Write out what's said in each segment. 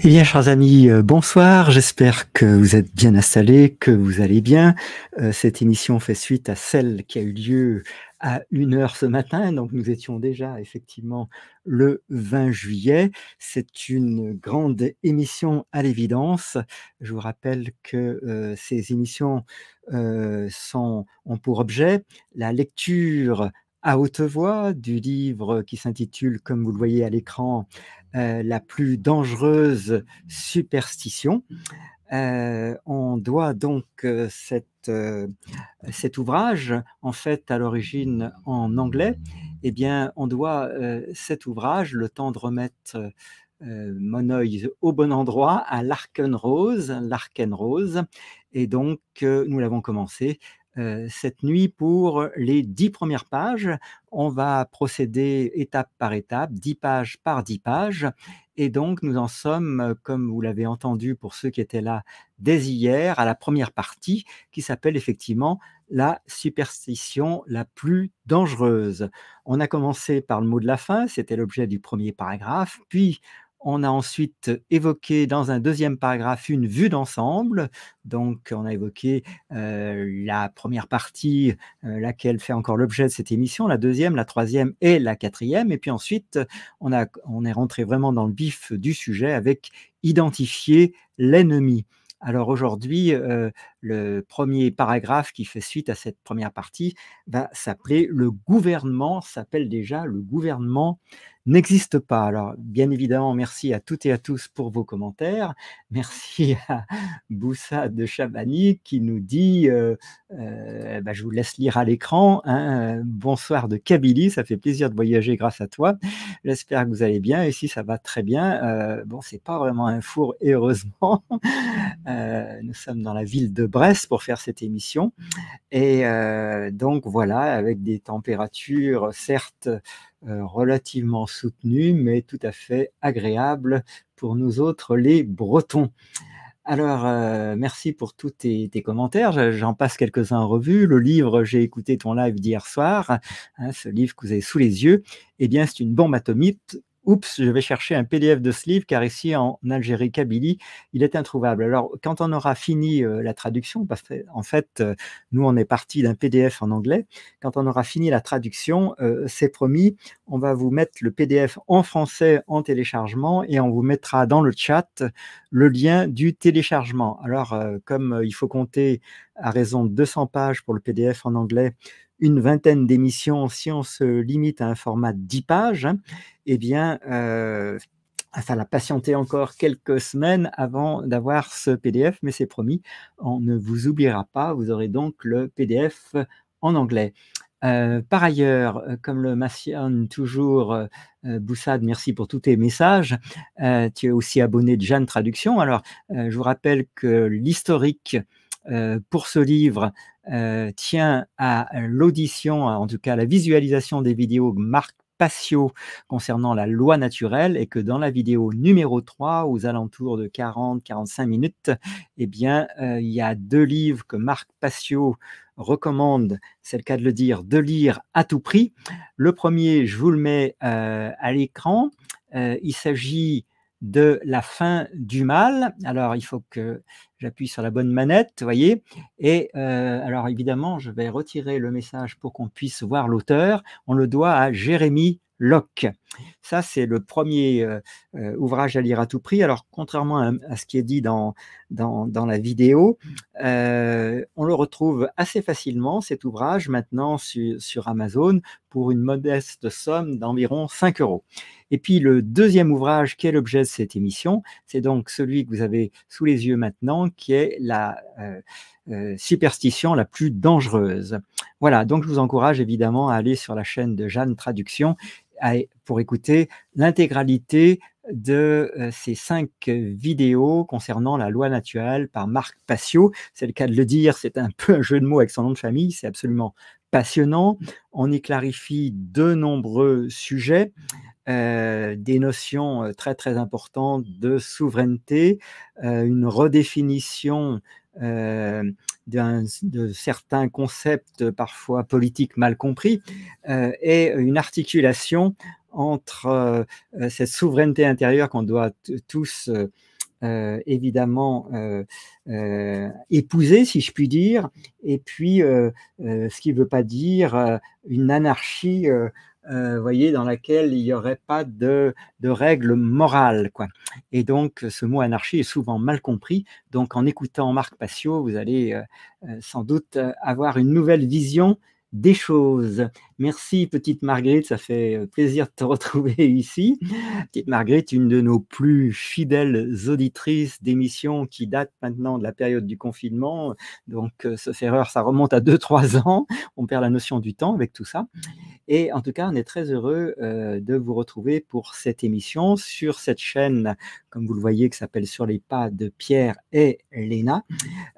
Eh bien, chers amis, bonsoir. J'espère que vous êtes bien installés, que vous allez bien. Cette émission fait suite à celle qui a eu lieu à 1 heure ce matin. Donc, nous étions déjà effectivement le 20 juillet. C'est une grande émission à l'évidence. Je vous rappelle que ces émissions ont pour objet la lecture à haute voix du livre qui s'intitule, comme vous le voyez à l'écran, La plus dangereuse superstition. On doit donc cet ouvrage, en fait, à l'origine en anglais, eh bien, on doit cet ouvrage, le temps de remettre mon œil au bon endroit, à l'Arkenrose. Et donc, nous l'avons commencé cette nuit pour les 10 premières pages. On va procéder étape par étape, 10 pages par 10 pages. Et donc, nous en sommes, comme vous l'avez entendu pour ceux qui étaient là dès hier, à la première partie qui s'appelle effectivement la superstition la plus dangereuse. On a commencé par le mot de la fin, c'était l'objet du premier paragraphe, puis on a ensuite évoqué dans un deuxième paragraphe une vue d'ensemble. Donc, on a évoqué la première partie, laquelle fait encore l'objet de cette émission, la deuxième, la troisième et la quatrième. Et puis ensuite, on est rentré vraiment dans le vif du sujet avec identifier l'ennemi. Alors aujourd'hui, le premier paragraphe qui fait suite à cette première partie va s'appeler le gouvernement, s'appelle déjà le gouvernement n'existe pas. Alors bien évidemment, merci à toutes et à tous pour vos commentaires. Merci à Boussa de Chabani qui nous dit, je vous laisse lire à l'écran, hein, bonsoir de Kabylie, ça fait plaisir de voyager grâce à toi. J'espère que vous allez bien. Ici, ça va très bien. Bon, c'est pas vraiment un four, et heureusement. Nous sommes dans la ville de Brest pour faire cette émission. Et donc voilà, avec des températures certes relativement soutenues, mais tout à fait agréables pour nous autres, les Bretons. Alors, merci pour tous tes commentaires. J'en passe quelques-uns en revue. Le livre, j'ai écouté ton live d'hier soir, hein, ce livre que vous avez sous les yeux. Eh bien, c'est une bombe atomique. Oups, je vais chercher un PDF de ce livre, car ici, en Algérie, Kabylie, il est introuvable. Alors, quand on aura fini la traduction, parce qu'en fait, nous, on est parti d'un PDF en anglais. Quand on aura fini la traduction, c'est promis, on va vous mettre le PDF en français en téléchargement et on vous mettra dans le chat le lien du téléchargement. Alors, comme il faut compter à raison de 200 pages pour le PDF en anglais, une vingtaine d'émissions, si on se limite à un format de 10 pages, hein, eh bien, il falloir patienter encore quelques semaines avant d'avoir ce PDF, mais c'est promis, on ne vous oubliera pas, vous aurez donc le PDF en anglais. Par ailleurs, comme le mentionne toujours Boussad, merci pour tous tes messages. Tu es aussi abonné de Jeanne Traduction. Alors, je vous rappelle que l'historique pour ce livre tient à l'audition, en tout cas à la visualisation des vidéos de Marc Passio concernant la loi naturelle, et que dans la vidéo numéro 3, aux alentours de 40-45 minutes, eh bien, il y a 2 livres que Marc Passio recommande, c'est le cas de le dire, de lire à tout prix. Le premier, je vous le mets à l'écran. Il s'agit de La fin du mal. Alors, il faut que j'appuie sur la bonne manette, vous voyez. Et alors, évidemment, je vais retirer le message pour qu'on puisse voir l'auteur. On le doit à Jérémy Locke. Ça, c'est le premier ouvrage à lire à tout prix. Alors, contrairement à ce qui est dit dans la vidéo, on le retrouve assez facilement, cet ouvrage, maintenant sur Amazon, pour une modeste somme d'environ 5 €. Et puis, le deuxième ouvrage qui est l'objet de cette émission, c'est donc celui que vous avez sous les yeux maintenant, qui est la superstition la plus dangereuse. Voilà, donc je vous encourage évidemment à aller sur la chaîne de Jeanne Traduction pour écouter l'intégralité de ces 5 vidéos concernant la loi naturelle par Marc Passio. C'est le cas de le dire, c'est un peu un jeu de mots avec son nom de famille, c'est absolument passionnant. On y clarifie de nombreux sujets. Des notions très très importantes de souveraineté, une redéfinition de certains concepts parfois politiques mal compris, et une articulation entre cette souveraineté intérieure qu'on doit tous évidemment épousée, si je puis dire, et puis ce qui ne veut pas dire une anarchie, voyez, dans laquelle il n'y aurait pas de règles morales, quoi. Et donc, ce mot anarchie est souvent mal compris. Donc, en écoutant Marc Passio, vous allez sans doute avoir une nouvelle vision des choses. Merci, petite Marguerite, ça fait plaisir de te retrouver ici. Petite Marguerite, une de nos plus fidèles auditrices d'émissions qui date maintenant de la période du confinement. Donc, sauf erreur, ça remonte à 2-3 ans. On perd la notion du temps avec tout ça. Et en tout cas, on est très heureux de vous retrouver pour cette émission sur cette chaîne, comme vous le voyez, qui s'appelle Sur les pas de Pierre et Léna.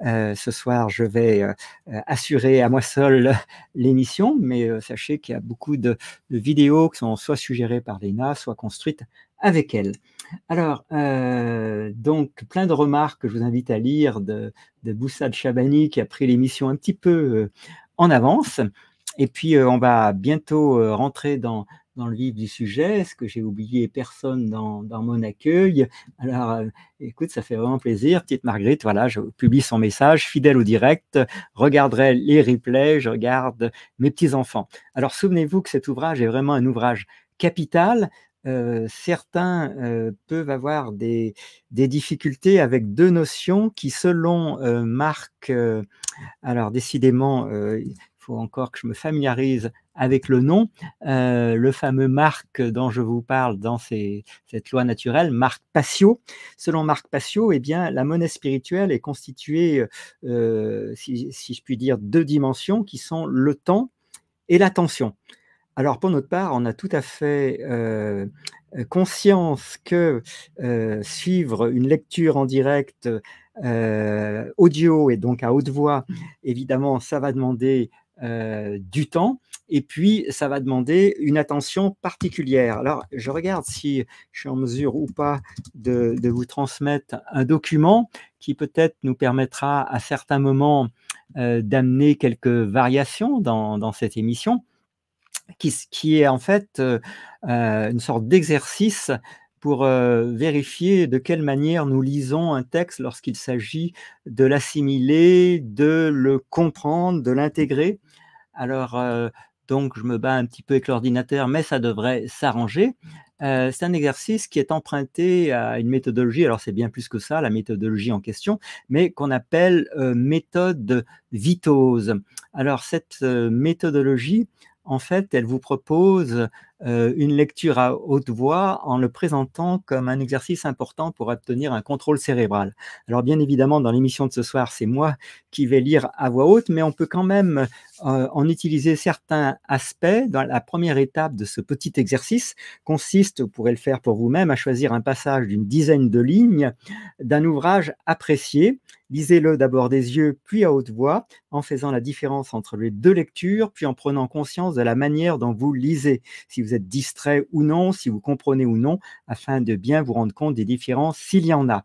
Ce soir, je vais assurer à moi seul l'émission, mais sachez qu'il y a beaucoup de vidéos qui sont soit suggérées par Léna, soit construites avec elle. Alors, donc, plein de remarques que je vous invite à lire de Boussad Chabani, qui a pris l'émission un petit peu en avance. Et puis, on va bientôt rentrer dans le vif du sujet. Est-ce que j'ai oublié personne dans mon accueil? Alors, écoute, ça fait vraiment plaisir. Petite Marguerite, voilà, je publie son message, fidèle au direct, regarderai les replays, je regarde mes petits-enfants. Alors, souvenez-vous que cet ouvrage est vraiment un ouvrage capital. Certains peuvent avoir des difficultés avec deux notions qui, selon Marc, alors décidément, il faut encore que je me familiarise avec le nom, le fameux Marc dont je vous parle dans cette loi naturelle, Marc Passio. Selon Marc Passio, eh bien, la monnaie spirituelle est constituée, si je puis dire, deux dimensions qui sont le temps et l'attention. Alors pour notre part, on a tout à fait conscience que suivre une lecture en direct audio et donc à haute voix, évidemment, ça va demander du temps et puis ça va demander une attention particulière. Alors je regarde si je suis en mesure ou pas de vous transmettre un document qui peut-être nous permettra à certains moments d'amener quelques variations dans cette émission. Qui est en fait une sorte d'exercice pour vérifier de quelle manière nous lisons un texte lorsqu'il s'agit de l'assimiler, de le comprendre, de l'intégrer. Alors, donc je me bats un petit peu avec l'ordinateur, mais ça devrait s'arranger. C'est un exercice qui est emprunté à une méthodologie, alors c'est bien plus que ça, la méthodologie en question, mais qu'on appelle méthode Vitose. Alors cette méthodologie, en fait, elle vous propose une lecture à haute voix en le présentant comme un exercice important pour obtenir un contrôle cérébral. Alors bien évidemment, dans l'émission de ce soir, c'est moi qui vais lire à voix haute, mais on peut quand même en utiliser certains aspects. Dans la première étape de ce petit exercice consiste, vous pourrez le faire pour vous-même, à choisir un passage d'une dizaine de lignes d'un ouvrage apprécié. Lisez-le d'abord des yeux, puis à haute voix, en faisant la différence entre les deux lectures, puis en prenant conscience de la manière dont vous lisez, si vous êtes distrait ou non, si vous comprenez ou non, afin de bien vous rendre compte des différences s'il y en a.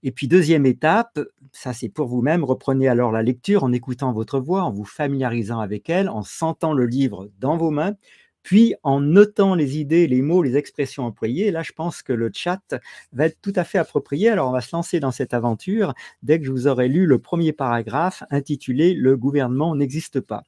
Et puis deuxième étape, ça c'est pour vous-même, reprenez alors la lecture en écoutant votre voix, en vous familiarisant avec elle, en sentant le livre dans vos mains, puis en notant les idées, les mots, les expressions employées. Là, je pense que le chat va être tout à fait approprié. Alors, on va se lancer dans cette aventure dès que je vous aurai lu le premier paragraphe intitulé « Le gouvernement n'existe pas ».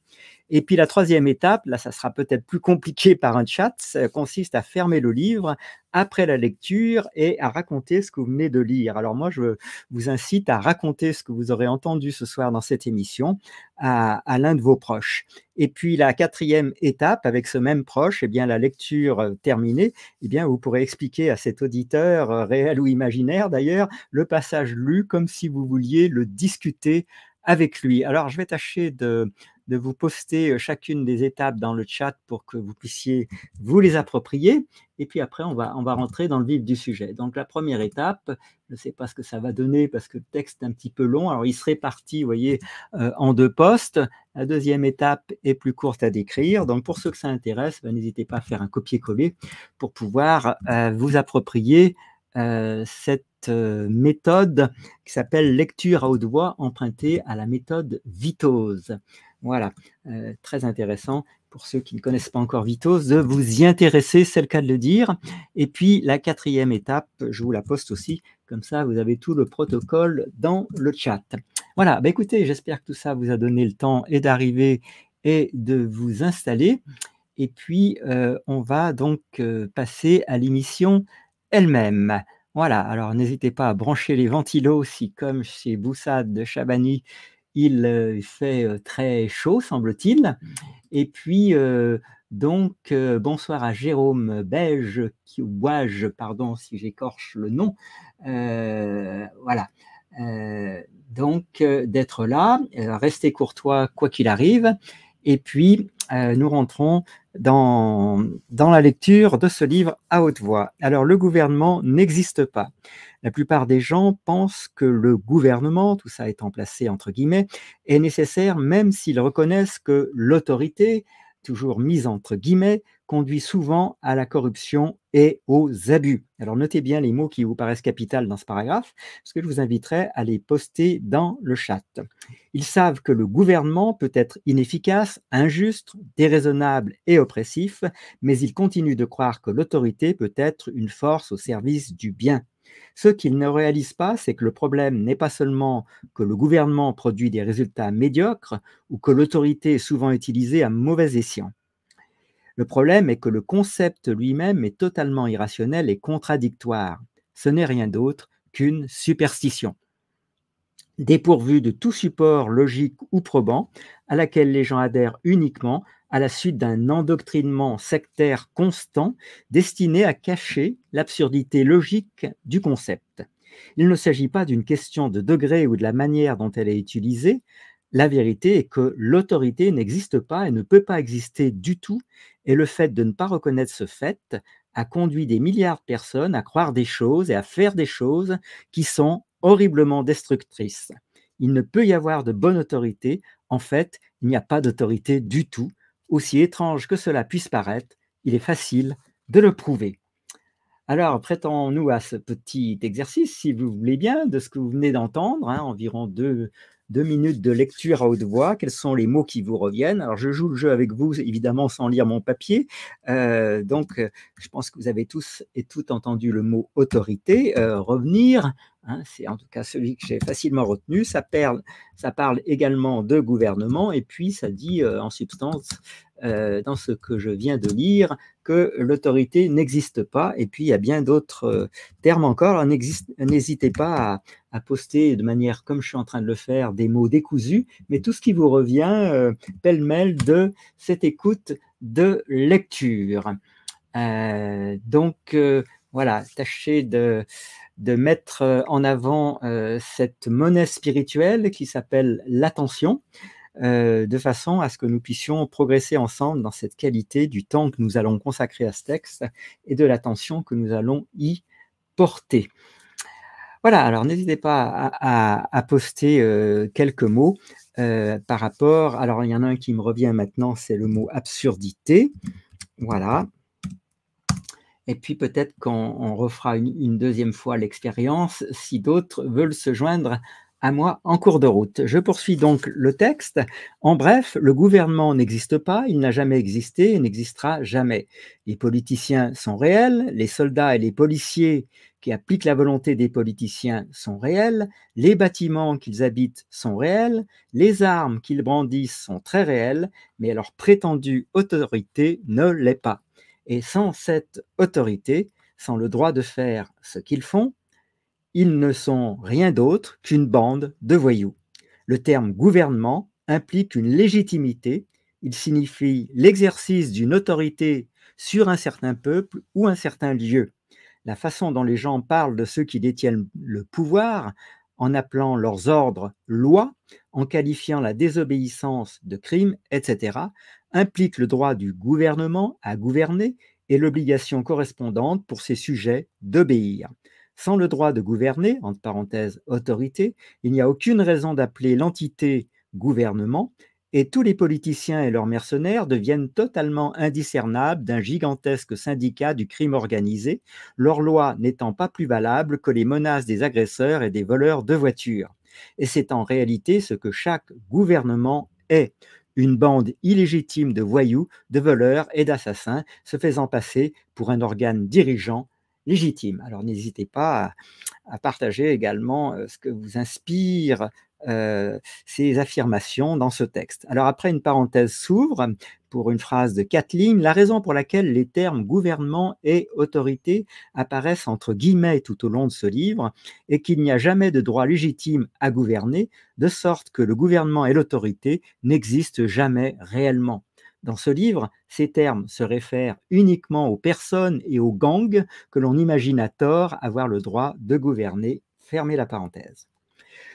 Et puis la troisième étape, là ça sera peut-être plus compliqué par un chat, ça consiste à fermer le livre après la lecture et à raconter ce que vous venez de lire. Alors moi je vous incite à raconter ce que vous aurez entendu ce soir dans cette émission à l'un de vos proches. Et puis la quatrième étape, avec ce même proche, eh bien la lecture terminée, eh bien vous pourrez expliquer à cet auditeur, réel ou imaginaire d'ailleurs, le passage lu comme si vous vouliez le discuter avec lui. Alors je vais tâcher de vous poster chacune des étapes dans le chat pour que vous puissiez vous les approprier. Et puis après, on va rentrer dans le vif du sujet. Donc la première étape, je ne sais pas ce que ça va donner parce que le texte est un petit peu long. Alors il se répartit, vous voyez, en deux postes. La deuxième étape est plus courte à décrire. Donc pour ceux que ça intéresse, n'hésitez pas à faire un copier-coller pour pouvoir vous approprier cette méthode qui s'appelle lecture à haute voix empruntée à la méthode Vitose. Voilà, très intéressant pour ceux qui ne connaissent pas encore Vitos, de vous y intéresser, c'est le cas de le dire. Et puis la quatrième étape, je vous la poste aussi, comme ça vous avez tout le protocole dans le chat. Voilà, bah écoutez, j'espère que tout ça vous a donné le temps et d'arriver et de vous installer. Et puis, on va donc passer à l'émission elle-même. Voilà, alors n'hésitez pas à brancher les ventilos si, comme chez Boussade de Chabani, il fait très chaud, semble-t-il. Et puis, bonsoir à Jérôme Beige, Ouage, pardon si j'écorche le nom. Voilà. D'être là, restez courtois quoi qu'il arrive. Et puis, nous rentrons dans la lecture de ce livre à haute voix. Alors, le gouvernement n'existe pas. La plupart des gens pensent que le gouvernement, tout ça étant placé entre guillemets, est nécessaire même s'ils reconnaissent que l'autorité, toujours mise entre guillemets, conduit souvent à la corruption et aux abus. Alors notez bien les mots qui vous paraissent capitaux dans ce paragraphe, parce que je vous inviterai à les poster dans le chat. Ils savent que le gouvernement peut être inefficace, injuste, déraisonnable et oppressif, mais ils continuent de croire que l'autorité peut être une force au service du bien. Ce qu'ils ne réalisent pas, c'est que le problème n'est pas seulement que le gouvernement produit des résultats médiocres ou que l'autorité est souvent utilisée à mauvais escient. Le problème est que le concept lui-même est totalement irrationnel et contradictoire. Ce n'est rien d'autre qu'une superstition, dépourvue de tout support logique ou probant, à laquelle les gens adhèrent uniquement à la suite d'un endoctrinement sectaire constant destiné à cacher l'absurdité logique du concept. Il ne s'agit pas d'une question de degré ou de la manière dont elle est utilisée. La vérité est que l'autorité n'existe pas et ne peut pas exister du tout, et le fait de ne pas reconnaître ce fait a conduit des milliards de personnes à croire des choses et à faire des choses qui sont horriblement destructrices. Il ne peut y avoir de bonne autorité. En fait, il n'y a pas d'autorité du tout. Aussi étrange que cela puisse paraître, il est facile de le prouver. Alors, prêtons-nous à ce petit exercice, si vous voulez bien, de ce que vous venez d'entendre, environ deux minutes de lecture à haute voix. Quels sont les mots qui vous reviennent? Alors, je joue le jeu avec vous, évidemment, sans lire mon papier. Je pense que vous avez tous et toutes entendu le mot autorité, revenir. C'est en tout cas celui que j'ai facilement retenu. Ça parle également de gouvernement, et puis ça dit en substance, dans ce que je viens de lire, que l'autorité n'existe pas. Et puis il y a bien d'autres termes encore. Alors, n'hésitez pas à poster de manière, comme je suis en train de le faire, des mots décousus, mais tout ce qui vous revient pêle-mêle de cette écoute de lecture. Voilà, tâchez de mettre en avant cette monnaie spirituelle qui s'appelle l'attention, de façon à ce que nous puissions progresser ensemble dans cette qualité du temps que nous allons consacrer à ce texte et de l'attention que nous allons y porter. Voilà, alors n'hésitez pas à poster quelques mots par rapport. Alors, il y en a un qui me revient maintenant, c'est le mot absurdité. Voilà. Et puis peut-être qu'on refera une deuxième fois l'expérience si d'autres veulent se joindre à moi en cours de route. Je poursuis donc le texte. En bref, le gouvernement n'existe pas, il n'a jamais existé et n'existera jamais. Les politiciens sont réels, les soldats et les policiers qui appliquent la volonté des politiciens sont réels, les bâtiments qu'ils habitent sont réels, les armes qu'ils brandissent sont très réelles, mais leur prétendue autorité ne l'est pas. Et sans cette autorité, sans le droit de faire ce qu'ils font, ils ne sont rien d'autre qu'une bande de voyous. Le terme gouvernement implique une légitimité, il signifie l'exercice d'une autorité sur un certain peuple ou un certain lieu. La façon dont les gens parlent de ceux qui détiennent le pouvoir, en appelant leurs ordres lois, en qualifiant la désobéissance de crime, etc., implique le droit du gouvernement à gouverner et l'obligation correspondante pour ses sujets d'obéir. Sans le droit de gouverner, entre parenthèses autorité, il n'y a aucune raison d'appeler l'entité gouvernement, et tous les politiciens et leurs mercenaires deviennent totalement indiscernables d'un gigantesque syndicat du crime organisé, leurs lois n'étant pas plus valables que les menaces des agresseurs et des voleurs de voitures. Et c'est en réalité ce que chaque gouvernement est, une bande illégitime de voyous, de voleurs et d'assassins se faisant passer pour un organe dirigeant légitime. Alors n'hésitez pas à partager également ce que vous inspire ces affirmations dans ce texte. Alors après, une parenthèse s'ouvre pour une phrase de 4 lignes. La raison pour laquelle les termes gouvernement et autorité apparaissent entre guillemets tout au long de ce livre est qu'il n'y a jamais de droit légitime à gouverner, de sorte que le gouvernement et l'autorité n'existent jamais réellement. Dans ce livre, ces termes se réfèrent uniquement aux personnes et aux gangs que l'on imagine à tort avoir le droit de gouverner. Fermez la parenthèse.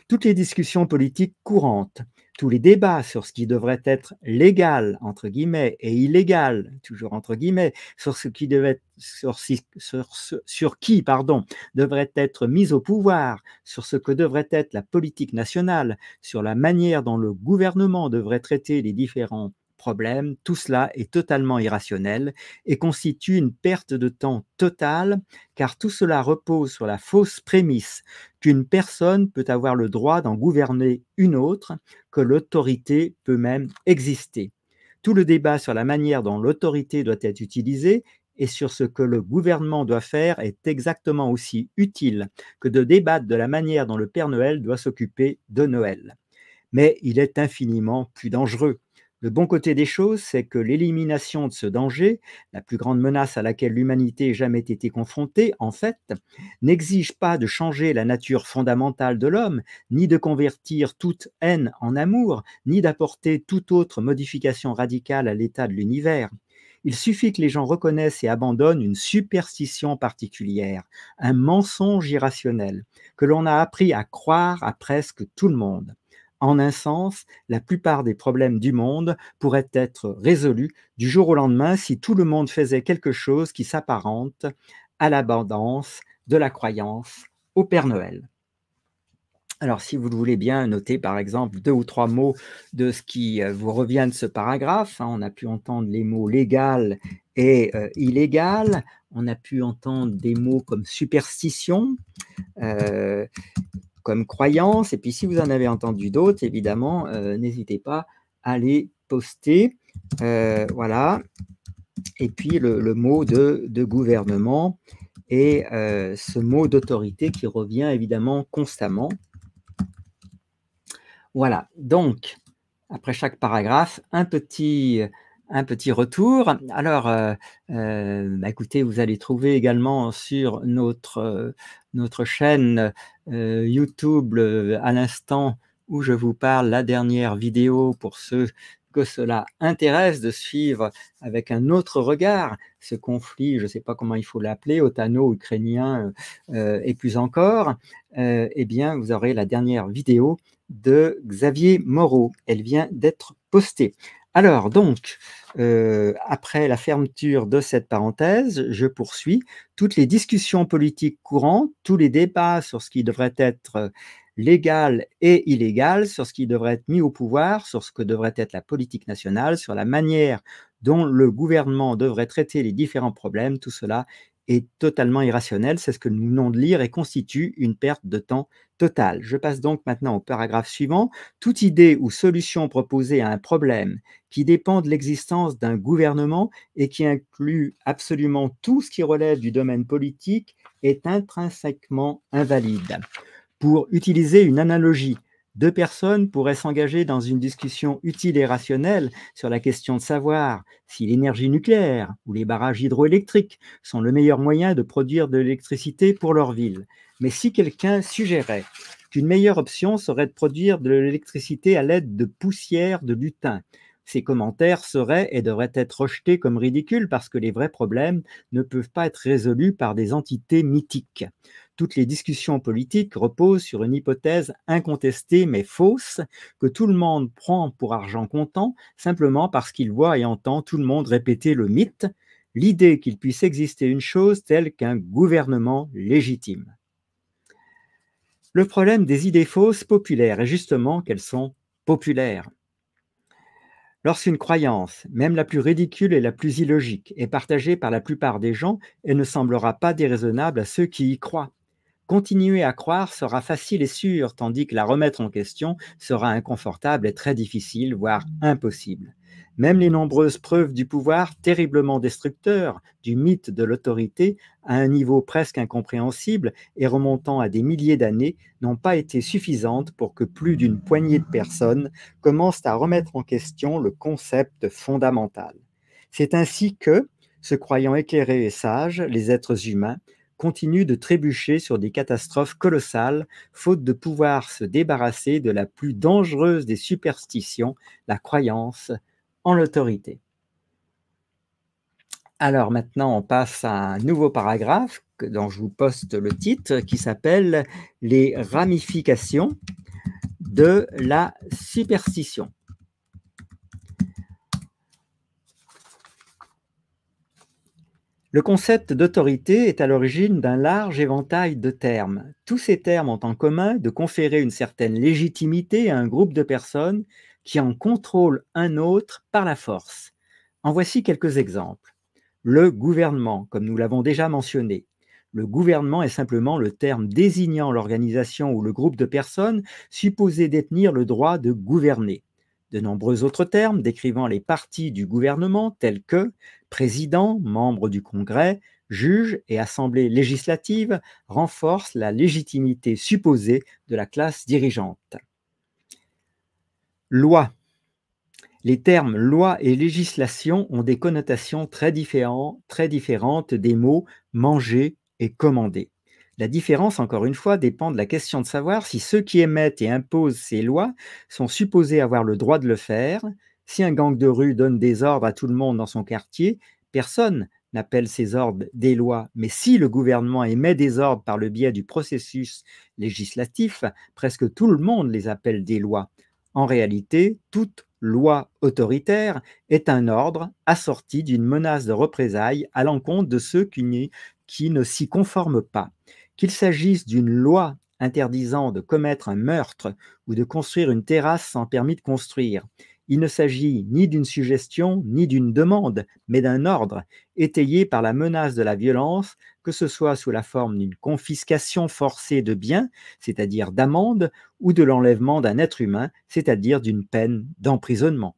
Toutes les discussions politiques courantes, tous les débats sur ce qui devrait être légal, entre guillemets, et illégal, toujours entre guillemets, sur ce qui devait, sur qui, pardon, devrait être mis au pouvoir, sur ce que devrait être la politique nationale, sur la manière dont le gouvernement devrait traiter les différents problèmes, tout cela est totalement irrationnel et constitue une perte de temps totale, car tout cela repose sur la fausse prémisse qu'une personne peut avoir le droit d'en gouverner une autre, que l'autorité peut même exister. Tout le débat sur la manière dont l'autorité doit être utilisée et sur ce que le gouvernement doit faire est exactement aussi utile que de débattre de la manière dont le Père Noël doit s'occuper de Noël. Mais il est infiniment plus dangereux. Le bon côté des choses, c'est que l'élimination de ce danger, la plus grande menace à laquelle l'humanité ait jamais été confrontée, en fait, n'exige pas de changer la nature fondamentale de l'homme, ni de convertir toute haine en amour, ni d'apporter toute autre modification radicale à l'état de l'univers. Il suffit que les gens reconnaissent et abandonnent une superstition particulière, un mensonge irrationnel, que l'on a appris à croire à presque tout le monde. En un sens, la plupart des problèmes du monde pourraient être résolus du jour au lendemain si tout le monde faisait quelque chose qui s'apparente à l'abondance de la croyance au Père Noël. Alors, si vous le voulez bien, notez par exemple 2 ou 3 mots de ce qui vous revient de ce paragraphe. On a pu entendre les mots légal et illégal. On a pu entendre des mots comme superstition, comme croyance. Et puis, si vous en avez entendu d'autres, évidemment, n'hésitez pas à les poster. Voilà. Et puis, le mot de gouvernement et ce mot d'autorité qui revient évidemment constamment. Voilà, donc, après chaque paragraphe, un petit retour. Alors, écoutez, vous allez trouver également sur notre chaîne YouTube à l'instant où je vous parle, la dernière vidéo pour ceux que cela intéresse de suivre avec un autre regard ce conflit, je ne sais pas comment il faut l'appeler, otano-ukrainien et plus encore, eh bien, vous aurez la dernière vidéo de Xavier Moreau. Elle vient d'être postée. Alors, donc, après la fermeture de cette parenthèse, je poursuis. Toutes les discussions politiques courantes, tous les débats sur ce qui devrait être légal et illégal, sur ce qui devrait être mis au pouvoir, sur ce que devrait être la politique nationale, sur la manière dont le gouvernement devrait traiter les différents problèmes, tout cela est totalement irrationnel. C'est ce que nous venons de lire et constitue une perte de temps totale. Je passe donc maintenant au paragraphe suivant. Toute idée ou solution proposée à un problème qui dépend de l'existence d'un gouvernement et qui inclut absolument tout ce qui relève du domaine politique est intrinsèquement invalide. Pour utiliser une analogie, 2 personnes pourraient s'engager dans une discussion utile et rationnelle sur la question de savoir si l'énergie nucléaire ou les barrages hydroélectriques sont le meilleur moyen de produire de l'électricité pour leur ville. Mais si quelqu'un suggérait qu'une meilleure option serait de produire de l'électricité à l'aide de poussière de butin, ces commentaires seraient et devraient être rejetés comme ridicules parce que les vrais problèmes ne peuvent pas être résolus par des entités mythiques. Toutes les discussions politiques reposent sur une hypothèse incontestée mais fausse que tout le monde prend pour argent comptant simplement parce qu'il voit et entend tout le monde répéter le mythe, l'idée qu'il puisse exister une chose telle qu'un gouvernement légitime. Le problème des idées fausses populaires est justement qu'elles sont populaires. Lorsqu'une croyance, même la plus ridicule et la plus illogique, est partagée par la plupart des gens, elle ne semblera pas déraisonnable à ceux qui y croient. Continuer à croire sera facile et sûr, tandis que la remettre en question sera inconfortable et très difficile, voire impossible. Même les nombreuses preuves du pouvoir terriblement destructeur du mythe de l'autorité à un niveau presque incompréhensible et remontant à des milliers d'années n'ont pas été suffisantes pour que plus d'une poignée de personnes commencent à remettre en question le concept fondamental. C'est ainsi que, se croyant éclairés et sages, les êtres humains continuent de trébucher sur des catastrophes colossales, faute de pouvoir se débarrasser de la plus dangereuse des superstitions, la croyance en l'autorité. Alors maintenant, on passe à un nouveau paragraphe dont je vous poste le titre qui s'appelle « Les ramifications de la superstition ». Le concept d'autorité est à l'origine d'un large éventail de termes. Tous ces termes ont en commun de conférer une certaine légitimité à un groupe de personnes qui en contrôlent un autre par la force. En voici quelques exemples. Le gouvernement, comme nous l'avons déjà mentionné. Le gouvernement est simplement le terme désignant l'organisation ou le groupe de personnes supposées détenir le droit de gouverner. De nombreux autres termes décrivant les parties du gouvernement tels que président, membre du Congrès, juge et assemblée législative renforcent la légitimité supposée de la classe dirigeante. Loi. Les termes loi et législation ont des connotations très différentes des mots manger et commander. La différence, encore une fois, dépend de la question de savoir si ceux qui émettent et imposent ces lois sont supposés avoir le droit de le faire. Si un gang de rue donne des ordres à tout le monde dans son quartier, personne n'appelle ces ordres des lois. Mais si le gouvernement émet des ordres par le biais du processus législatif, presque tout le monde les appelle des lois. En réalité, toute loi autoritaire est un ordre assorti d'une menace de représailles à l'encontre de ceux qui ne s'y conforment pas. Qu'il s'agisse d'une loi interdisant de commettre un meurtre ou de construire une terrasse sans permis de construire, il ne s'agit ni d'une suggestion ni d'une demande, mais d'un ordre étayé par la menace de la violence, que ce soit sous la forme d'une confiscation forcée de biens, c'est-à-dire d'amende, ou de l'enlèvement d'un être humain, c'est-à-dire d'une peine d'emprisonnement.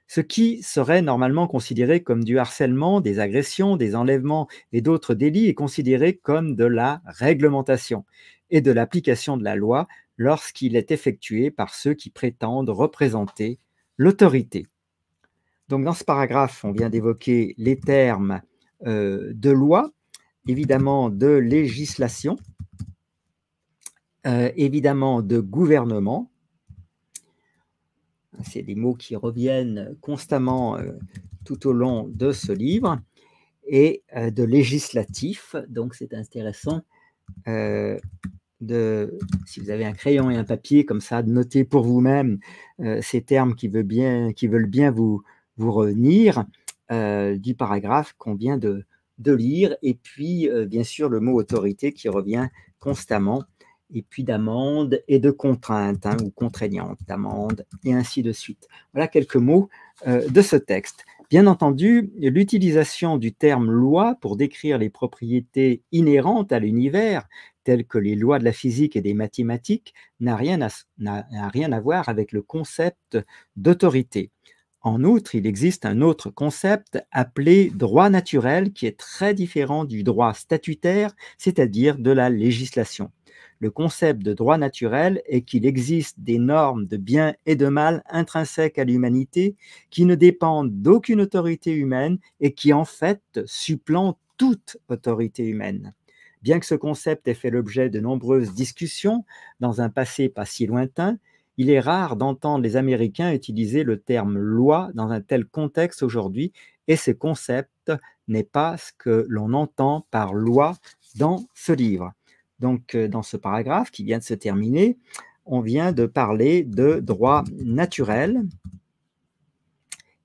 Ce qui serait normalement considéré comme du harcèlement, des agressions, des enlèvements et d'autres délits est considéré comme de la réglementation et de l'application de la loi lorsqu'il est effectué par ceux qui prétendent représenter l'autorité. Donc dans ce paragraphe, on vient d'évoquer les termes de loi, évidemment de législation, évidemment de gouvernement. C'est des mots qui reviennent constamment tout au long de ce livre, et de législatif. Donc c'est intéressant si vous avez un crayon et un papier comme ça, de noter pour vous-même ces termes qui veulent bien vous revenir du paragraphe qu'on vient de lire, et puis bien sûr le mot autorité qui revient constamment, et puis d'amende et de contrainte, ou contraignante, d'amende, et ainsi de suite. Voilà quelques mots de ce texte. Bien entendu, l'utilisation du terme loi pour décrire les propriétés inhérentes à l'univers, telles que les lois de la physique et des mathématiques, n'a rien à voir avec le concept d'autorité. En outre, il existe un autre concept appelé droit naturel qui est très différent du droit statutaire, c'est-à-dire de la législation. Le concept de droit naturel est qu'il existe des normes de bien et de mal intrinsèques à l'humanité qui ne dépendent d'aucune autorité humaine et qui en fait supplantent toute autorité humaine. Bien que ce concept ait fait l'objet de nombreuses discussions dans un passé pas si lointain, il est rare d'entendre les Américains utiliser le terme loi dans un tel contexte aujourd'hui, et ce concept n'est pas ce que l'on entend par loi dans ce livre. Donc, dans ce paragraphe qui vient de se terminer, on vient de parler de droit naturel,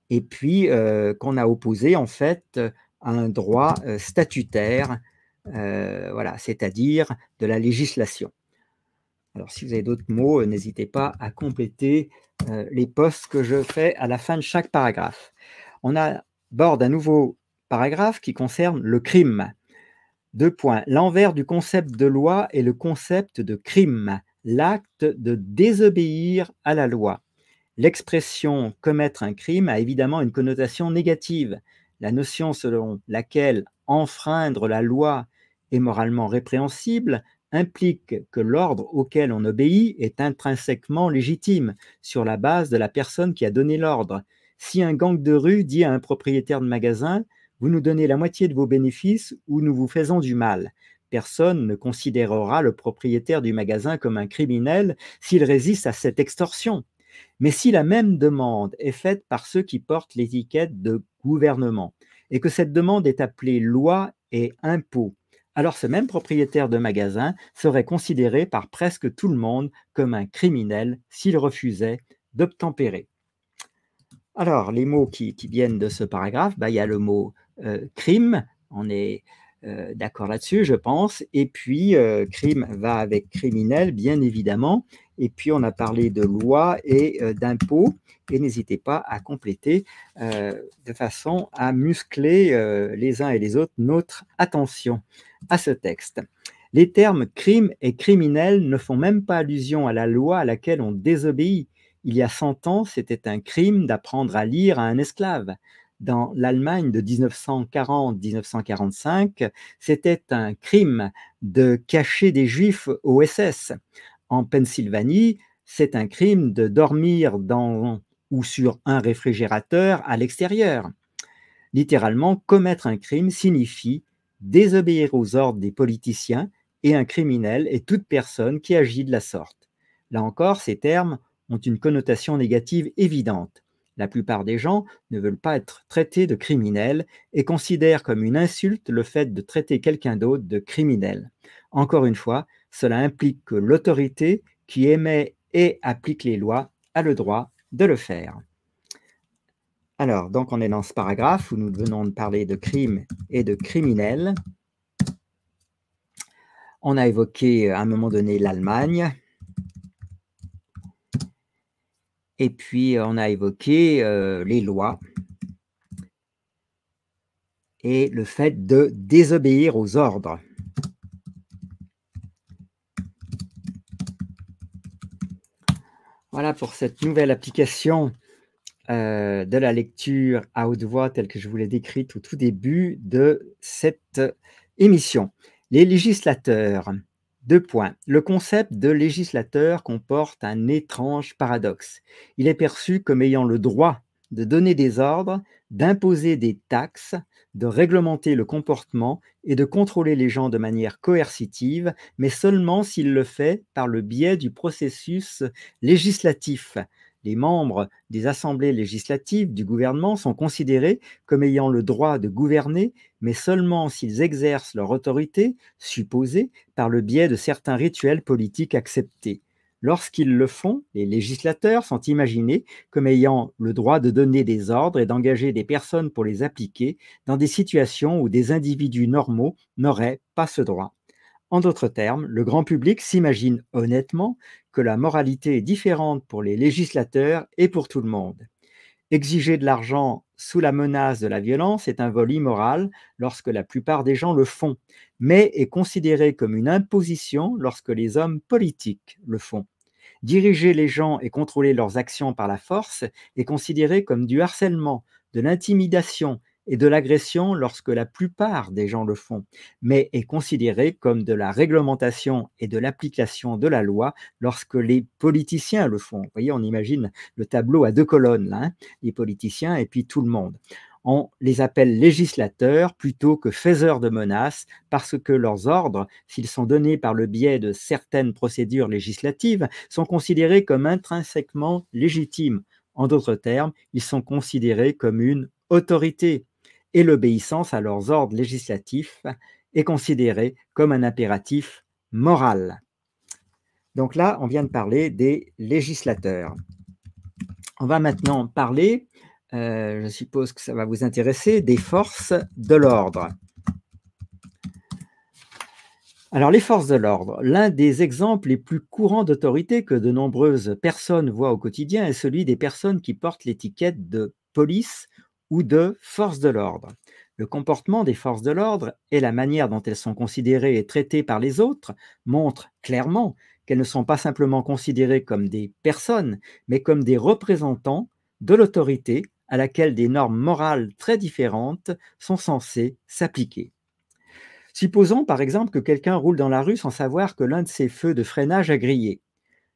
et puis qu'on a opposé en fait à un droit statutaire, voilà, c'est-à-dire de la législation. Alors, si vous avez d'autres mots, n'hésitez pas à compléter les postes que je fais à la fin de chaque paragraphe. On aborde un nouveau paragraphe qui concerne le crime. Deux points. L'envers du concept de loi est le concept de crime, l'acte de désobéir à la loi. L'expression commettre un crime a évidemment une connotation négative. La notion selon laquelle enfreindre la loi est moralement répréhensible implique que l'ordre auquel on obéit est intrinsèquement légitime sur la base de la personne qui a donné l'ordre. Si un gang de rue dit à un propriétaire de magasin: vous nous donnez la moitié de vos bénéfices ou nous vous faisons du mal, personne ne considérera le propriétaire du magasin comme un criminel s'il résiste à cette extorsion. Mais si la même demande est faite par ceux qui portent l'étiquette de gouvernement et que cette demande est appelée loi et impôt, alors ce même propriétaire de magasin serait considéré par presque tout le monde comme un criminel s'il refusait d'obtempérer. Alors, les mots qui viennent de ce paragraphe, il y a le mot crime, on est d'accord là-dessus, je pense, et puis crime va avec criminel, bien évidemment, et puis on a parlé de loi et d'impôt, et n'hésitez pas à compléter de façon à muscler les uns et les autres notre attention à ce texte. Les termes crime et criminel ne font même pas allusion à la loi à laquelle on désobéit. Il y a 100 ans, c'était un crime d'apprendre à lire à un esclave. Dans l'Allemagne de 1940-1945, c'était un crime de cacher des juifs aux SS. En Pennsylvanie, c'est un crime de dormir dans ou sur un réfrigérateur à l'extérieur. Littéralement, commettre un crime signifie désobéir aux ordres des politiciens, et un criminel est toute personne qui agit de la sorte. Là encore, ces termes ont une connotation négative évidente. La plupart des gens ne veulent pas être traités de criminels et considèrent comme une insulte le fait de traiter quelqu'un d'autre de criminel. Encore une fois, cela implique que l'autorité qui émet et applique les lois a le droit de le faire. Alors, donc on est dans ce paragraphe où nous venons de parler de crime et de criminel. On a évoqué à un moment donné l'Allemagne. Et puis, on a évoqué les lois et le fait de désobéir aux ordres. Voilà pour cette nouvelle application de la lecture à haute voix telle que je vous l'ai décrite au tout début de cette émission. Les législateurs. Deux points. Le concept de législateur comporte un étrange paradoxe. Il est perçu comme ayant le droit de donner des ordres, d'imposer des taxes, de réglementer le comportement et de contrôler les gens de manière coercitive, mais seulement s'il le fait par le biais du processus législatif. Les membres des assemblées législatives du gouvernement sont considérés comme ayant le droit de gouverner, mais seulement s'ils exercent leur autorité, supposée, par le biais de certains rituels politiques acceptés. Lorsqu'ils le font, les législateurs sont imaginés comme ayant le droit de donner des ordres et d'engager des personnes pour les appliquer dans des situations où des individus normaux n'auraient pas ce droit. En d'autres termes, le grand public s'imagine honnêtement que la moralité est différente pour les législateurs et pour tout le monde. Exiger de l'argent sous la menace de la violence est un vol immoral lorsque la plupart des gens le font, mais est considéré comme une imposition lorsque les hommes politiques le font. Diriger les gens et contrôler leurs actions par la force est considéré comme du harcèlement, de l'intimidation et de l'agression lorsque la plupart des gens le font, mais est considéré comme de la réglementation et de l'application de la loi lorsque les politiciens le font. Vous voyez, on imagine le tableau à deux colonnes, là, hein, les politiciens et puis tout le monde. On les appelle législateurs plutôt que faiseurs de menaces parce que leurs ordres, s'ils sont donnés par le biais de certaines procédures législatives, sont considérés comme intrinsèquement légitimes. En d'autres termes, ils sont considérés comme une autorité et l'obéissance à leurs ordres législatifs est considérée comme un impératif moral. Donc là, on vient de parler des législateurs. On va maintenant parler, je suppose que ça va vous intéresser, des forces de l'ordre. Alors, les forces de l'ordre, l'un des exemples les plus courants d'autorité que de nombreuses personnes voient au quotidien est celui des personnes qui portent l'étiquette de police ou de force de l'ordre. Le comportement des forces de l'ordre et la manière dont elles sont considérées et traitées par les autres montrent clairement qu'elles ne sont pas simplement considérées comme des personnes, mais comme des représentants de l'autorité à laquelle des normes morales très différentes sont censées s'appliquer. Supposons par exemple que quelqu'un roule dans la rue sans savoir que l'un de ses feux de freinage a grillé.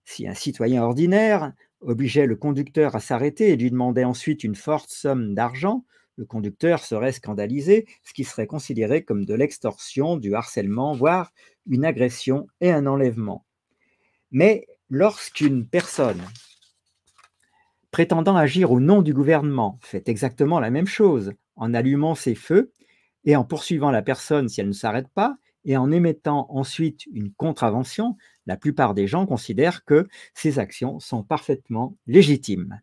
Si un citoyen ordinaire obligeait le conducteur à s'arrêter et lui demandait ensuite une forte somme d'argent, le conducteur serait scandalisé, ce qui serait considéré comme de l'extorsion, du harcèlement, voire une agression et un enlèvement. Mais lorsqu'une personne prétendant agir au nom du gouvernement fait exactement la même chose en allumant ses feux et en poursuivant la personne si elle ne s'arrête pas, et en émettant ensuite une contravention, la plupart des gens considèrent que ces actions sont parfaitement légitimes.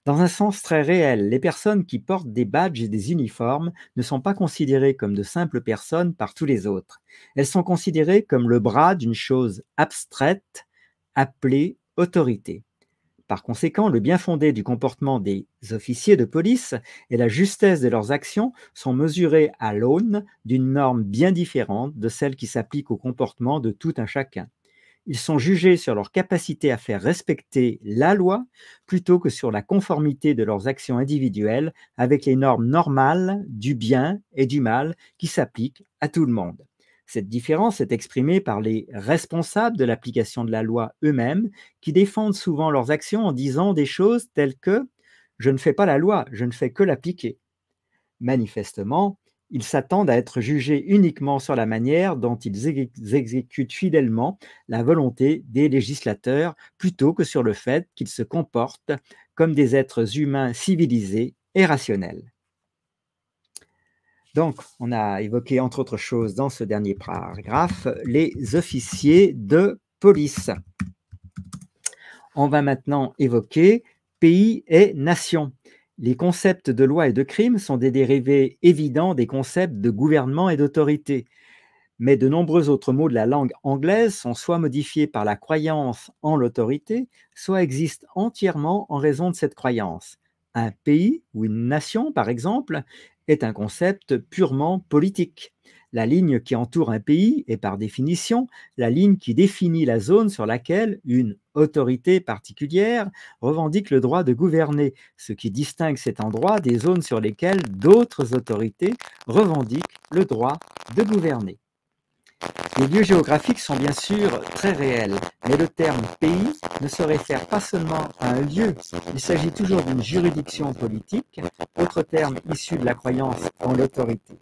Dans un sens très réel, les personnes qui portent des badges et des uniformes ne sont pas considérées comme de simples personnes par tous les autres. Elles sont considérées comme le bras d'une chose abstraite appelée autorité. Par conséquent, le bien-fondé du comportement des officiers de police et la justesse de leurs actions sont mesurés à l'aune d'une norme bien différente de celle qui s'applique au comportement de tout un chacun. Ils sont jugés sur leur capacité à faire respecter la loi plutôt que sur la conformité de leurs actions individuelles avec les normes normales du bien et du mal qui s'appliquent à tout le monde. Cette différence est exprimée par les responsables de l'application de la loi eux-mêmes qui défendent souvent leurs actions en disant des choses telles que « je ne fais pas la loi, je ne fais que l'appliquer ». Manifestement, ils s'attendent à être jugés uniquement sur la manière dont ils exécutent fidèlement la volonté des législateurs plutôt que sur le fait qu'ils se comportent comme des êtres humains civilisés et rationnels. Donc, on a évoqué, entre autres choses, dans ce dernier paragraphe, les officiers de police. On va maintenant évoquer pays et nation. Les concepts de loi et de crime sont des dérivés évidents des concepts de gouvernement et d'autorité. Mais de nombreux autres mots de la langue anglaise sont soit modifiés par la croyance en l'autorité, soit existent entièrement en raison de cette croyance. Un pays ou une nation, par exemple, est un concept purement politique. La ligne qui entoure un pays est par définition la ligne qui définit la zone sur laquelle une autorité particulière revendique le droit de gouverner, ce qui distingue cet endroit des zones sur lesquelles d'autres autorités revendiquent le droit de gouverner. Les lieux géographiques sont bien sûr très réels, mais le terme pays ne se réfère pas seulement à un lieu, il s'agit toujours d'une juridiction politique, autre terme issu de la croyance en l'autorité.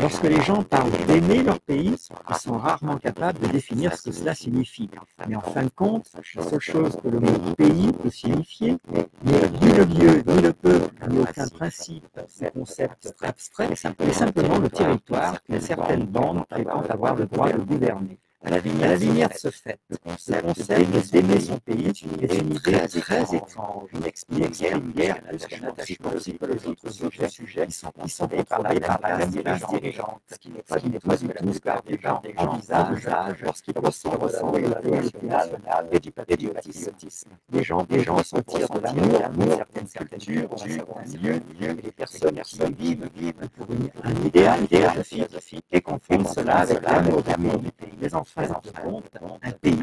Lorsque les gens parlent d'aimer leur pays, ils sont rarement capables de définir ce que cela signifie. Mais en fin de compte, la seule chose que le mot pays peut signifier n'est ni le lieu, ni le peuple, ni aucun principe, ce concept abstrait, mais simplement le territoire que certaines bandes prétendent avoir le droit de gouverner. À la lumière de ce fait, le concept d'aimer son pays est une idée très étrange, une exprime guère plus qu'un attachement psychologique aux sujets qui sont contrôlés par la même classe dirigeante, ce qui n'est pas du tout ce que la plupart des gens envisagent lorsqu'ils ressentent la loyauté nationale et du patriotisme. Les gens sentir de l'amour, certaines cultures, un lieu, et les personnes qui y vivent pour un idéal philosophique et confondent cela avec l'amour du pays. Les enfants de compte, un pays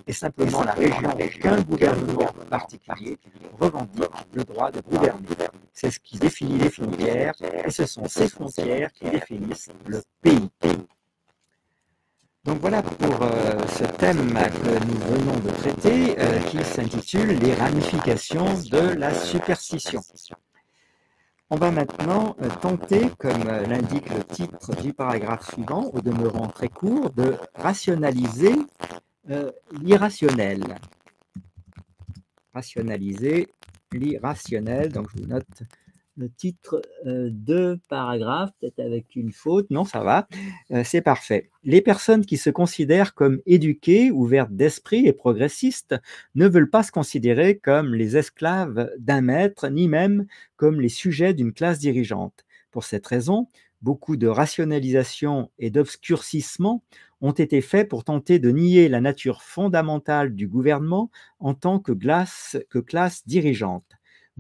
est simplement la région qu'un gouvernement particulier revendique le droit de gouverner. C'est ce qui définit les frontières, et ce sont ces frontières qui définissent le pays. Donc voilà pour ce thème que nous venons de traiter, qui s'intitule « Les ramifications de la superstition ». On va maintenant tenter, comme l'indique le titre du paragraphe suivant, au demeurant très court, de rationaliser l'irrationnel. Rationaliser l'irrationnel, donc je vous note le titre de paragraphe, peut-être avec une faute, non ça va, c'est parfait. Les personnes qui se considèrent comme éduquées, ouvertes d'esprit et progressistes ne veulent pas se considérer comme les esclaves d'un maître, ni même comme les sujets d'une classe dirigeante. Pour cette raison, beaucoup de rationalisation et d'obscurcissement ont été faits pour tenter de nier la nature fondamentale du gouvernement en tant que classe dirigeante.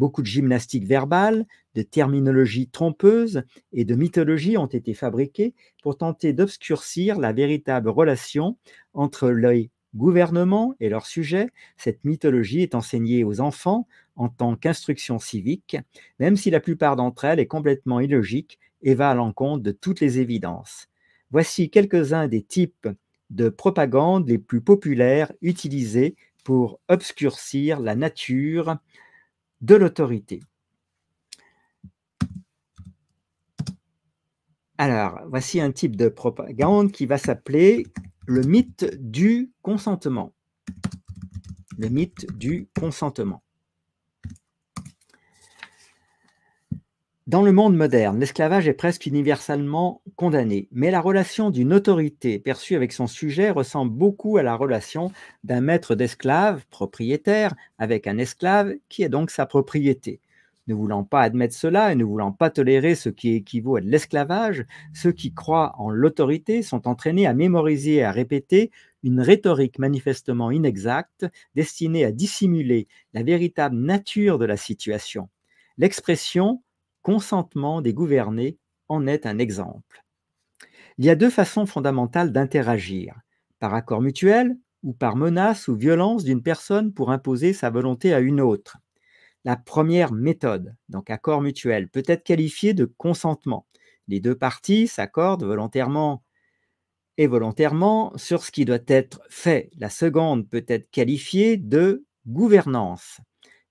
Beaucoup de gymnastique verbale, de terminologie trompeuse et de mythologie ont été fabriquées pour tenter d'obscurcir la véritable relation entre les gouvernements et leurs sujets. Cette mythologie est enseignée aux enfants en tant qu'instruction civique, même si la plupart d'entre elles est complètement illogique et va à l'encontre de toutes les évidences. Voici quelques-uns des types de propagande les plus populaires utilisés pour obscurcir la nature de l'autorité. Alors, voici un type de propagande qui va s'appeler le mythe du consentement. Le mythe du consentement. Dans le monde moderne, l'esclavage est presque universellement condamné, mais la relation d'une autorité perçue avec son sujet ressemble beaucoup à la relation d'un maître d'esclave, propriétaire, avec un esclave qui est donc sa propriété. Ne voulant pas admettre cela et ne voulant pas tolérer ce qui équivaut à de l'esclavage, ceux qui croient en l'autorité sont entraînés à mémoriser et à répéter une rhétorique manifestement inexacte destinée à dissimuler la véritable nature de la situation. L'expression consentement des gouvernés en est un exemple. Il y a deux façons fondamentales d'interagir, par accord mutuel ou par menace ou violence d'une personne pour imposer sa volonté à une autre. La première méthode, donc accord mutuel, peut être qualifiée de consentement. Les deux parties s'accordent volontairement et volontairement sur ce qui doit être fait. La seconde peut être qualifiée de gouvernance.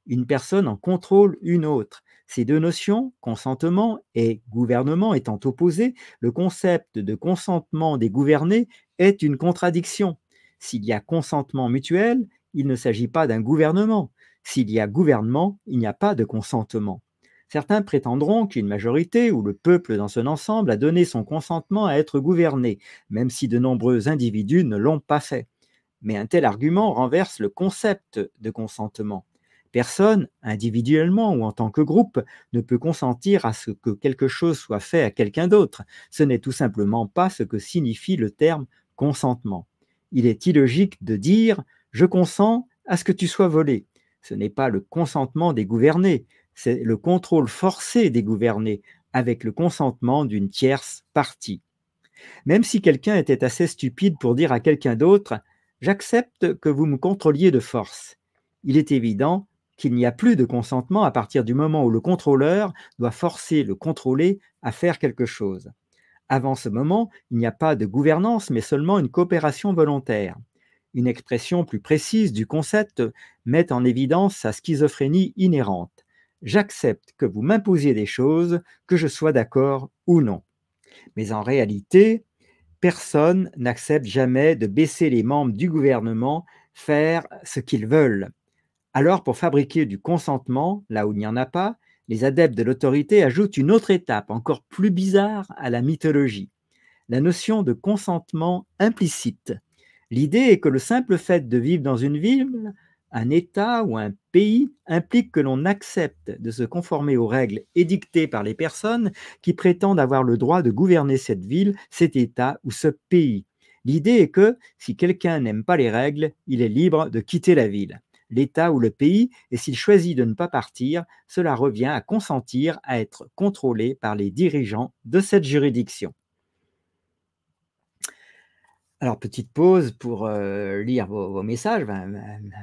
Une personne en contrôle une autre. Ces deux notions, consentement et gouvernement étant opposées, le concept de consentement des gouvernés est une contradiction. S'il y a consentement mutuel, il ne s'agit pas d'un gouvernement. S'il y a gouvernement, il n'y a pas de consentement. Certains prétendront qu'une majorité ou le peuple dans son ensemble a donné son consentement à être gouverné, même si de nombreux individus ne l'ont pas fait. Mais un tel argument renverse le concept de consentement. Personne, individuellement ou en tant que groupe, ne peut consentir à ce que quelque chose soit fait à quelqu'un d'autre. Ce n'est tout simplement pas ce que signifie le terme consentement. Il est illogique de dire « je consens à ce que tu sois volé ». Ce n'est pas le consentement des gouvernés, c'est le contrôle forcé des gouvernés avec le consentement d'une tierce partie. Même si quelqu'un était assez stupide pour dire à quelqu'un d'autre « j'accepte que vous me contrôliez de force », il est évident qu'il n'y a plus de consentement à partir du moment où le contrôleur doit forcer le contrôlé à faire quelque chose. Avant ce moment, il n'y a pas de gouvernance, mais seulement une coopération volontaire. Une expression plus précise du concept met en évidence sa schizophrénie inhérente. J'accepte que vous m'imposiez des choses, que je sois d'accord ou non. Mais en réalité, personne n'accepte jamais de baisser les membres du gouvernement faire ce qu'ils veulent. Alors, pour fabriquer du consentement, là où il n'y en a pas, les adeptes de l'autorité ajoutent une autre étape, encore plus bizarre, à la mythologie. La notion de consentement implicite. L'idée est que le simple fait de vivre dans une ville, un État ou un pays implique que l'on accepte de se conformer aux règles édictées par les personnes qui prétendent avoir le droit de gouverner cette ville, cet État ou ce pays. L'idée est que si quelqu'un n'aime pas les règles, il est libre de quitter la ville, l'État ou le pays, et s'il choisit de ne pas partir, cela revient à consentir à être contrôlé par les dirigeants de cette juridiction. Alors, petite pause pour lire vos messages.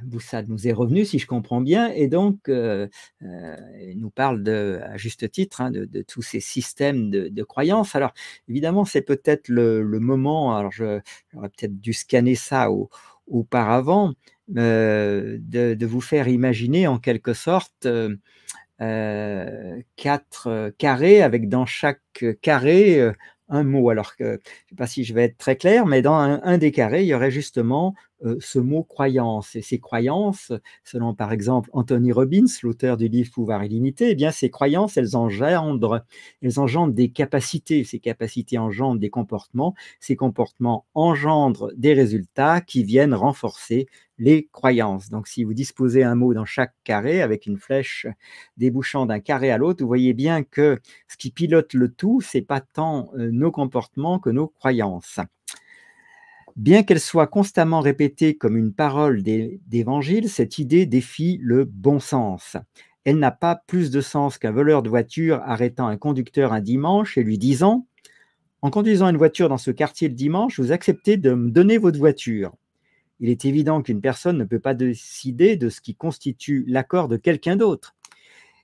Boussad nous est revenu, si je comprends bien, et donc il nous parle à juste titre de tous ces systèmes de croyances. Alors, évidemment, c'est peut-être le moment, alors j'aurais peut-être dû scanner ça auparavant, de vous faire imaginer en quelque sorte 4 carrés avec dans chaque carré un mot. Alors que, je ne sais pas si je vais être très clair, mais dans un des carrés, il y aurait justement ce mot croyance. Et ces croyances, selon par exemple Anthony Robbins, l'auteur du livre Pouvoir illimité, eh bien ces croyances, elles engendrent des capacités. Ces capacités engendrent des comportements. Ces comportements engendrent des résultats qui viennent renforcer les croyances. Donc si vous disposez un mot dans chaque carré avec une flèche débouchant d'un carré à l'autre, vous voyez bien que ce qui pilote le tout, c'est pas tant nos comportements que nos croyances. Bien qu'elle soit constamment répétée comme une parole d'évangile, cette idée défie le bon sens. Elle n'a pas plus de sens qu'un voleur de voiture arrêtant un conducteur un dimanche et lui disant: en conduisant une voiture dans ce quartier le dimanche, vous acceptez de me donner votre voiture. Il est évident qu'une personne ne peut pas décider de ce qui constitue l'accord de quelqu'un d'autre.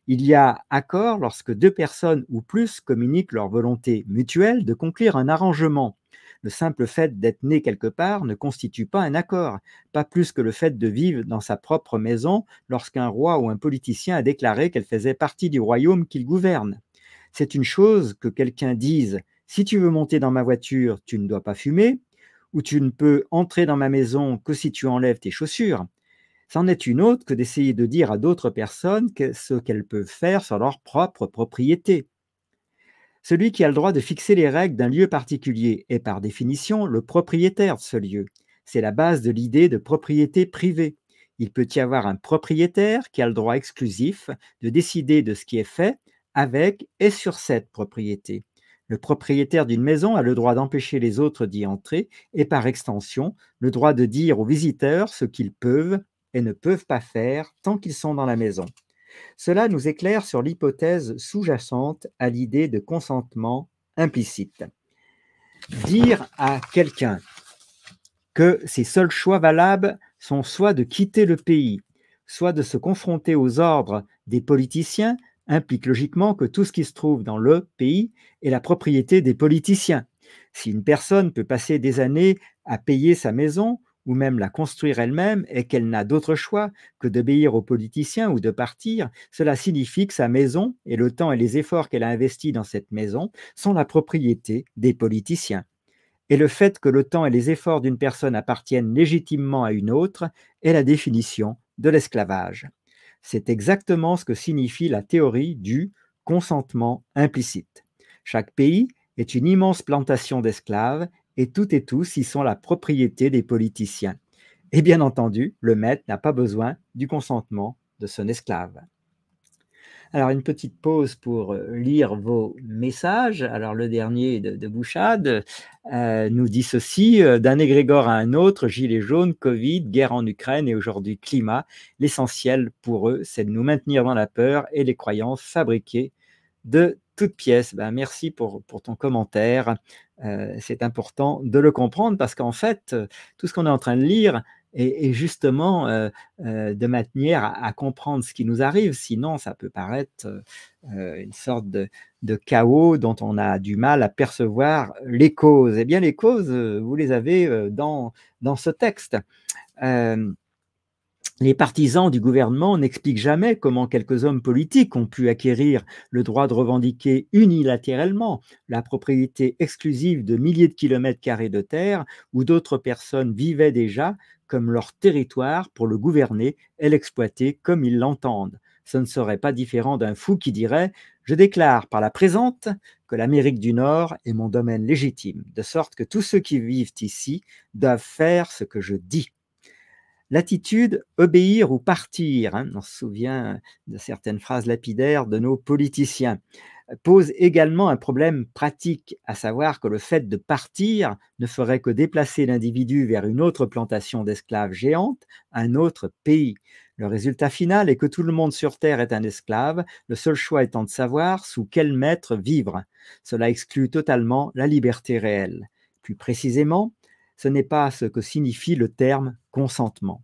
Il y a accord lorsque deux personnes ou plus communiquent leur volonté mutuelle de conclure un arrangement. Le simple fait d'être né quelque part ne constitue pas un accord, pas plus que le fait de vivre dans sa propre maison lorsqu'un roi ou un politicien a déclaré qu'elle faisait partie du royaume qu'il gouverne. C'est une chose que quelqu'un dise: si tu veux monter dans ma voiture, tu ne dois pas fumer, ou tu ne peux entrer dans ma maison que si tu enlèves tes chaussures. C'en est une autre que d'essayer de dire à d'autres personnes ce qu'elles peuvent faire sur leur propre propriété. Celui qui a le droit de fixer les règles d'un lieu particulier est par définition le propriétaire de ce lieu. C'est la base de l'idée de propriété privée. Il peut y avoir un propriétaire qui a le droit exclusif de décider de ce qui est fait avec et sur cette propriété. Le propriétaire d'une maison a le droit d'empêcher les autres d'y entrer et par extension, le droit de dire aux visiteurs ce qu'ils peuvent et ne peuvent pas faire tant qu'ils sont dans la maison. Cela nous éclaire sur l'hypothèse sous-jacente à l'idée de consentement implicite. Dire à quelqu'un que ses seuls choix valables sont soit de quitter le pays, soit de se confronter aux ordres des politiciens implique logiquement que tout ce qui se trouve dans le pays est la propriété des politiciens. Si une personne peut passer des années à payer sa maison ou même la construire elle-même et qu'elle n'a d'autre choix que d'obéir aux politiciens ou de partir, cela signifie que sa maison et le temps et les efforts qu'elle a investis dans cette maison sont la propriété des politiciens. Et le fait que le temps et les efforts d'une personne appartiennent légitimement à une autre est la définition de l'esclavage. C'est exactement ce que signifie la théorie du consentement implicite. Chaque pays est une immense plantation d'esclaves et toutes et tous y sont la propriété des politiciens. Et bien entendu, le maître n'a pas besoin du consentement de son esclave. Alors, une petite pause pour lire vos messages. Alors, le dernier de Bouchade nous dit ceci: d'un égrégore à un autre, gilets jaunes, Covid, guerre en Ukraine et aujourd'hui climat. L'essentiel pour eux, c'est de nous maintenir dans la peur et les croyances fabriquées de toutes pièces. Ben, merci pour ton commentaire. C'est important de le comprendre parce qu'en fait, tout ce qu'on est en train de lire est justement de manière à comprendre ce qui nous arrive. Sinon, ça peut paraître une sorte de chaos dont on a du mal à percevoir les causes. Eh bien, les causes, vous les avez dans ce texte. Les partisans du gouvernement n'expliquent jamais comment quelques hommes politiques ont pu acquérir le droit de revendiquer unilatéralement la propriété exclusive de milliers de kilomètres carrés de terre où d'autres personnes vivaient déjà comme leur territoire pour le gouverner et l'exploiter comme ils l'entendent. Ce ne serait pas différent d'un fou qui dirait: je déclare par la présente que l'Amérique du Nord est mon domaine légitime, de sorte que tous ceux qui vivent ici doivent faire ce que je dis. L'attitude obéir ou partir, on se souvient de certaines phrases lapidaires de nos politiciens, pose également un problème pratique, à savoir que le fait de partir ne ferait que déplacer l'individu vers une autre plantation d'esclaves géante, un autre pays. Le résultat final est que tout le monde sur Terre est un esclave, le seul choix étant de savoir sous quel maître vivre. Cela exclut totalement la liberté réelle. Plus précisément, ce n'est pas ce que signifie le terme consentement.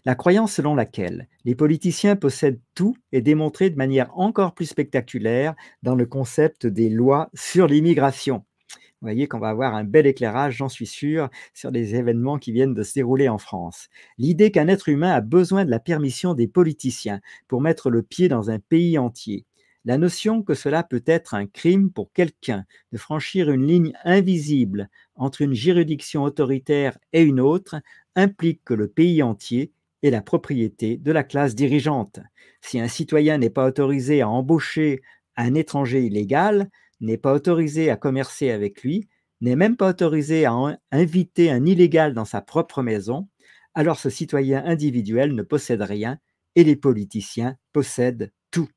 La croyance selon laquelle les politiciens possèdent tout est démontrée de manière encore plus spectaculaire dans le concept des lois sur l'immigration. Vous voyez qu'on va avoir un bel éclairage, j'en suis sûr, sur les événements qui viennent de se dérouler en France. L'idée qu'un être humain a besoin de la permission des politiciens pour mettre le pied dans un pays entier. La notion que cela peut être un crime pour quelqu'un de franchir une ligne invisible entre une juridiction autoritaire et une autre implique que le pays entier est la propriété de la classe dirigeante. Si un citoyen n'est pas autorisé à embaucher un étranger illégal, n'est pas autorisé à commercer avec lui, n'est même pas autorisé à inviter un illégal dans sa propre maison, alors ce citoyen individuel ne possède rien et les politiciens possèdent tout.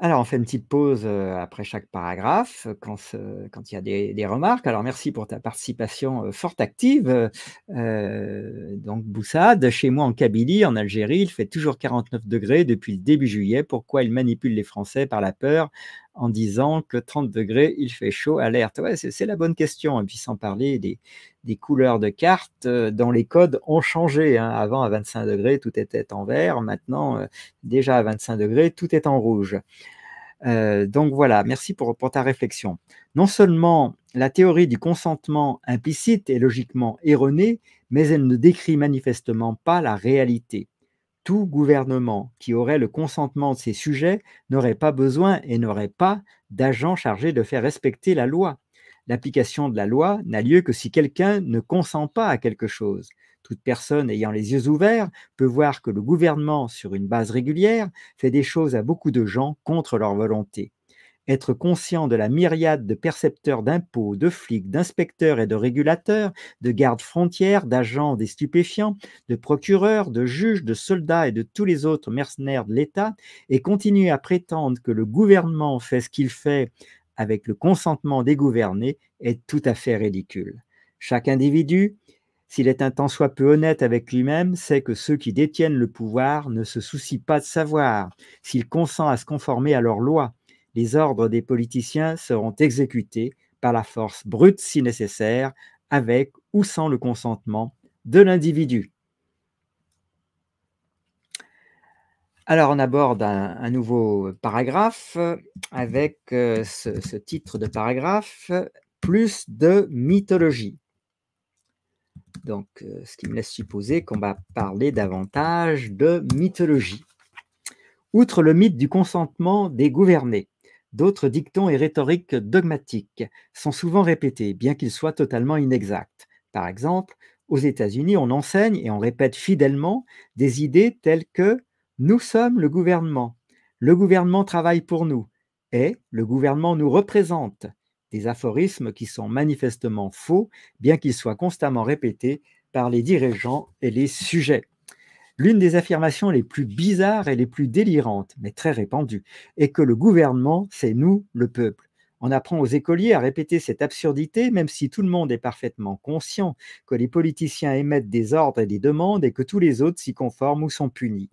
Alors, on fait une petite pause, après chaque paragraphe, quand il y a des remarques. Alors merci pour ta participation, fort active, donc Boussad, chez moi en Kabylie, en Algérie, il fait toujours 49 degrés depuis le début juillet. Pourquoi ils manipulent les Français par la peur en disant que 30 degrés, il fait chaud, alerte? Ouais, c'est la bonne question et puis sans parler des couleurs de cartes, dont les codes ont changé, hein. Avant à 25 degrés, tout était en vert, maintenant, déjà à 25 degrés, tout est en rouge. Donc voilà, merci pour ta réflexion. Non seulement la théorie du consentement implicite est logiquement erronée, mais elle ne décrit manifestement pas la réalité. Tout gouvernement qui aurait le consentement de ses sujets n'aurait pas besoin et n'aurait pas d'agents chargés de faire respecter la loi. L'application de la loi n'a lieu que si quelqu'un ne consent pas à quelque chose. Toute personne ayant les yeux ouverts peut voir que le gouvernement, sur une base régulière, fait des choses à beaucoup de gens contre leur volonté. Être conscient de la myriade de percepteurs d'impôts, de flics, d'inspecteurs et de régulateurs, de gardes-frontières, d'agents des stupéfiants, de procureurs, de juges, de soldats et de tous les autres mercenaires de l'État, et continuer à prétendre que le gouvernement fait ce qu'il fait avec le consentement des gouvernés est tout à fait ridicule. Chaque individu, s'il est un tant soit peu honnête avec lui-même, sait que ceux qui détiennent le pouvoir ne se soucient pas de savoir s'il consent à se conformer à leurs lois. Les ordres des politiciens seront exécutés par la force brute si nécessaire, avec ou sans le consentement de l'individu. Alors on aborde un nouveau paragraphe avec ce titre de paragraphe, plus de mythologie. Donc, ce qui me laisse supposer qu'on va parler davantage de mythologie. Outre le mythe du consentement des gouvernés, d'autres dictons et rhétoriques dogmatiques sont souvent répétés, bien qu'ils soient totalement inexacts. Par exemple, aux États-Unis, on enseigne et on répète fidèlement des idées telles que «nous sommes le gouvernement travaille pour nous» et «le gouvernement nous représente», des aphorismes qui sont manifestement faux, bien qu'ils soient constamment répétés par les dirigeants et les sujets. L'une des affirmations les plus bizarres et les plus délirantes, mais très répandues, est que le gouvernement, c'est nous, le peuple. On apprend aux écoliers à répéter cette absurdité, même si tout le monde est parfaitement conscient que les politiciens émettent des ordres et des demandes et que tous les autres s'y conforment ou sont punis.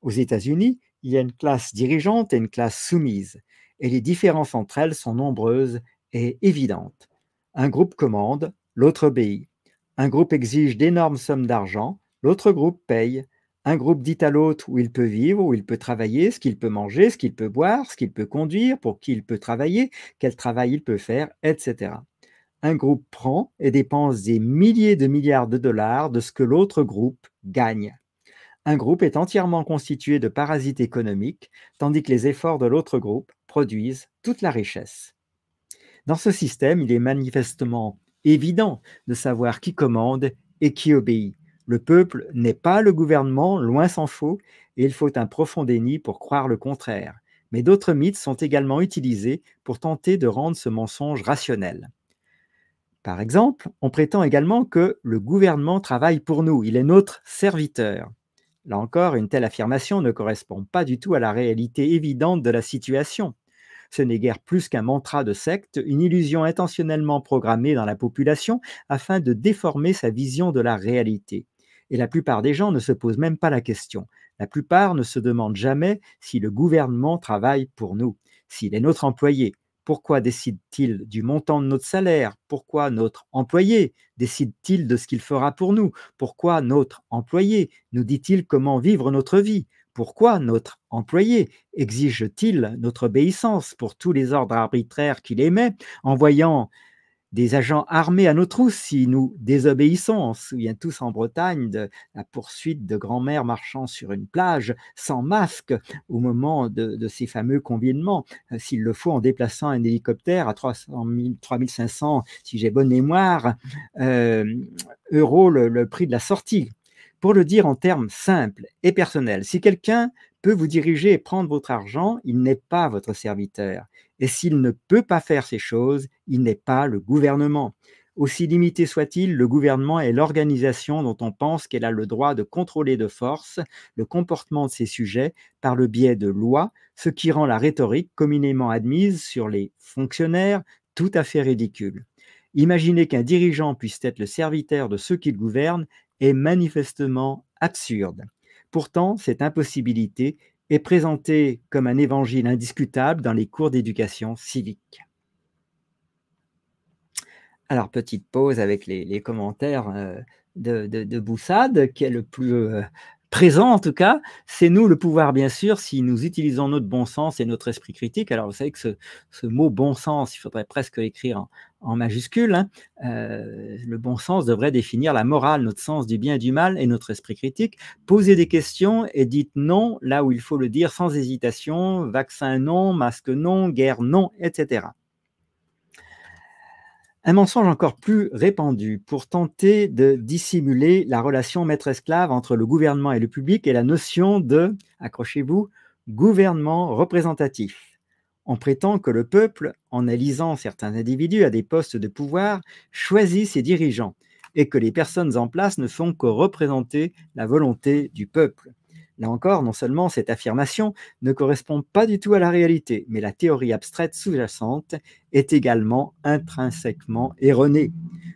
Aux États-Unis, il y a une classe dirigeante et une classe soumise, et les différences entre elles sont nombreuses et évidentes. Un groupe commande, l'autre obéit. Un groupe exige d'énormes sommes d'argent, l'autre groupe paye. Un groupe dit à l'autre où il peut vivre, où il peut travailler, ce qu'il peut manger, ce qu'il peut boire, ce qu'il peut conduire, pour qui il peut travailler, quel travail il peut faire, etc. Un groupe prend et dépense des milliers de milliards de dollars de ce que l'autre groupe gagne. Un groupe est entièrement constitué de parasites économiques, tandis que les efforts de l'autre groupe produisent toute la richesse. Dans ce système, il est manifestement évident de savoir qui commande et qui obéit. Le peuple n'est pas le gouvernement, loin s'en faut, et il faut un profond déni pour croire le contraire. Mais d'autres mythes sont également utilisés pour tenter de rendre ce mensonge rationnel. Par exemple, on prétend également que le gouvernement travaille pour nous, il est notre serviteur. Là encore, une telle affirmation ne correspond pas du tout à la réalité évidente de la situation. Ce n'est guère plus qu'un mantra de secte, une illusion intentionnellement programmée dans la population afin de déformer sa vision de la réalité. Et la plupart des gens ne se posent même pas la question. La plupart ne se demandent jamais si le gouvernement travaille pour nous, s'il est notre employé. Pourquoi décide-t-il du montant de notre salaire? Pourquoi notre employé décide-t-il de ce qu'il fera pour nous? Pourquoi notre employé nous dit-il comment vivre notre vie? Pourquoi notre employé exige-t-il notre obéissance pour tous les ordres arbitraires qu'il émet, envoyant des agents armés à nos trousses si nous désobéissons? On se souvient tous en Bretagne de la poursuite de grand-mère marchant sur une plage sans masque au moment de ces fameux confinements, s'il le faut en déplaçant un hélicoptère à 300 000, 3500, si j'ai bonne mémoire, euros le prix de la sortie. Pour le dire en termes simples et personnels, si quelqu'un peut vous diriger et prendre votre argent, il n'est pas votre serviteur. Et s'il ne peut pas faire ces choses, il n'est pas le gouvernement. Aussi limité soit-il, le gouvernement est l'organisation dont on pense qu'elle a le droit de contrôler de force le comportement de ses sujets par le biais de lois, ce qui rend la rhétorique communément admise sur les fonctionnaires tout à fait ridicule. Imaginer qu'un dirigeant puisse être le serviteur de ceux qu'il gouverne est manifestement absurde. Pourtant, cette impossibilité est présentée comme un évangile indiscutable dans les cours d'éducation civique. Alors, petite pause avec les commentaires de Boussade, qui est le plus présent en tout cas. C'est nous le pouvoir, bien sûr, si nous utilisons notre bon sens et notre esprit critique. Alors, vous savez que ce mot bon sens, il faudrait presque l'écrire en majuscule, hein. Le bon sens devrait définir la morale, notre sens du bien et du mal et notre esprit critique. Posez des questions et dites non là où il faut le dire sans hésitation. Vaccin non, masque non, guerre non, etc. Un mensonge encore plus répandu pour tenter de dissimuler la relation maître-esclave entre le gouvernement et le public est la notion de, accrochez-vous, gouvernement représentatif. On prétend que le peuple, en élisant certains individus à des postes de pouvoir, choisit ses dirigeants et que les personnes en place ne font que représenter la volonté du peuple. Là encore, non seulement cette affirmation ne correspond pas du tout à la réalité, mais la théorie abstraite sous-jacente est également intrinsèquement erronée.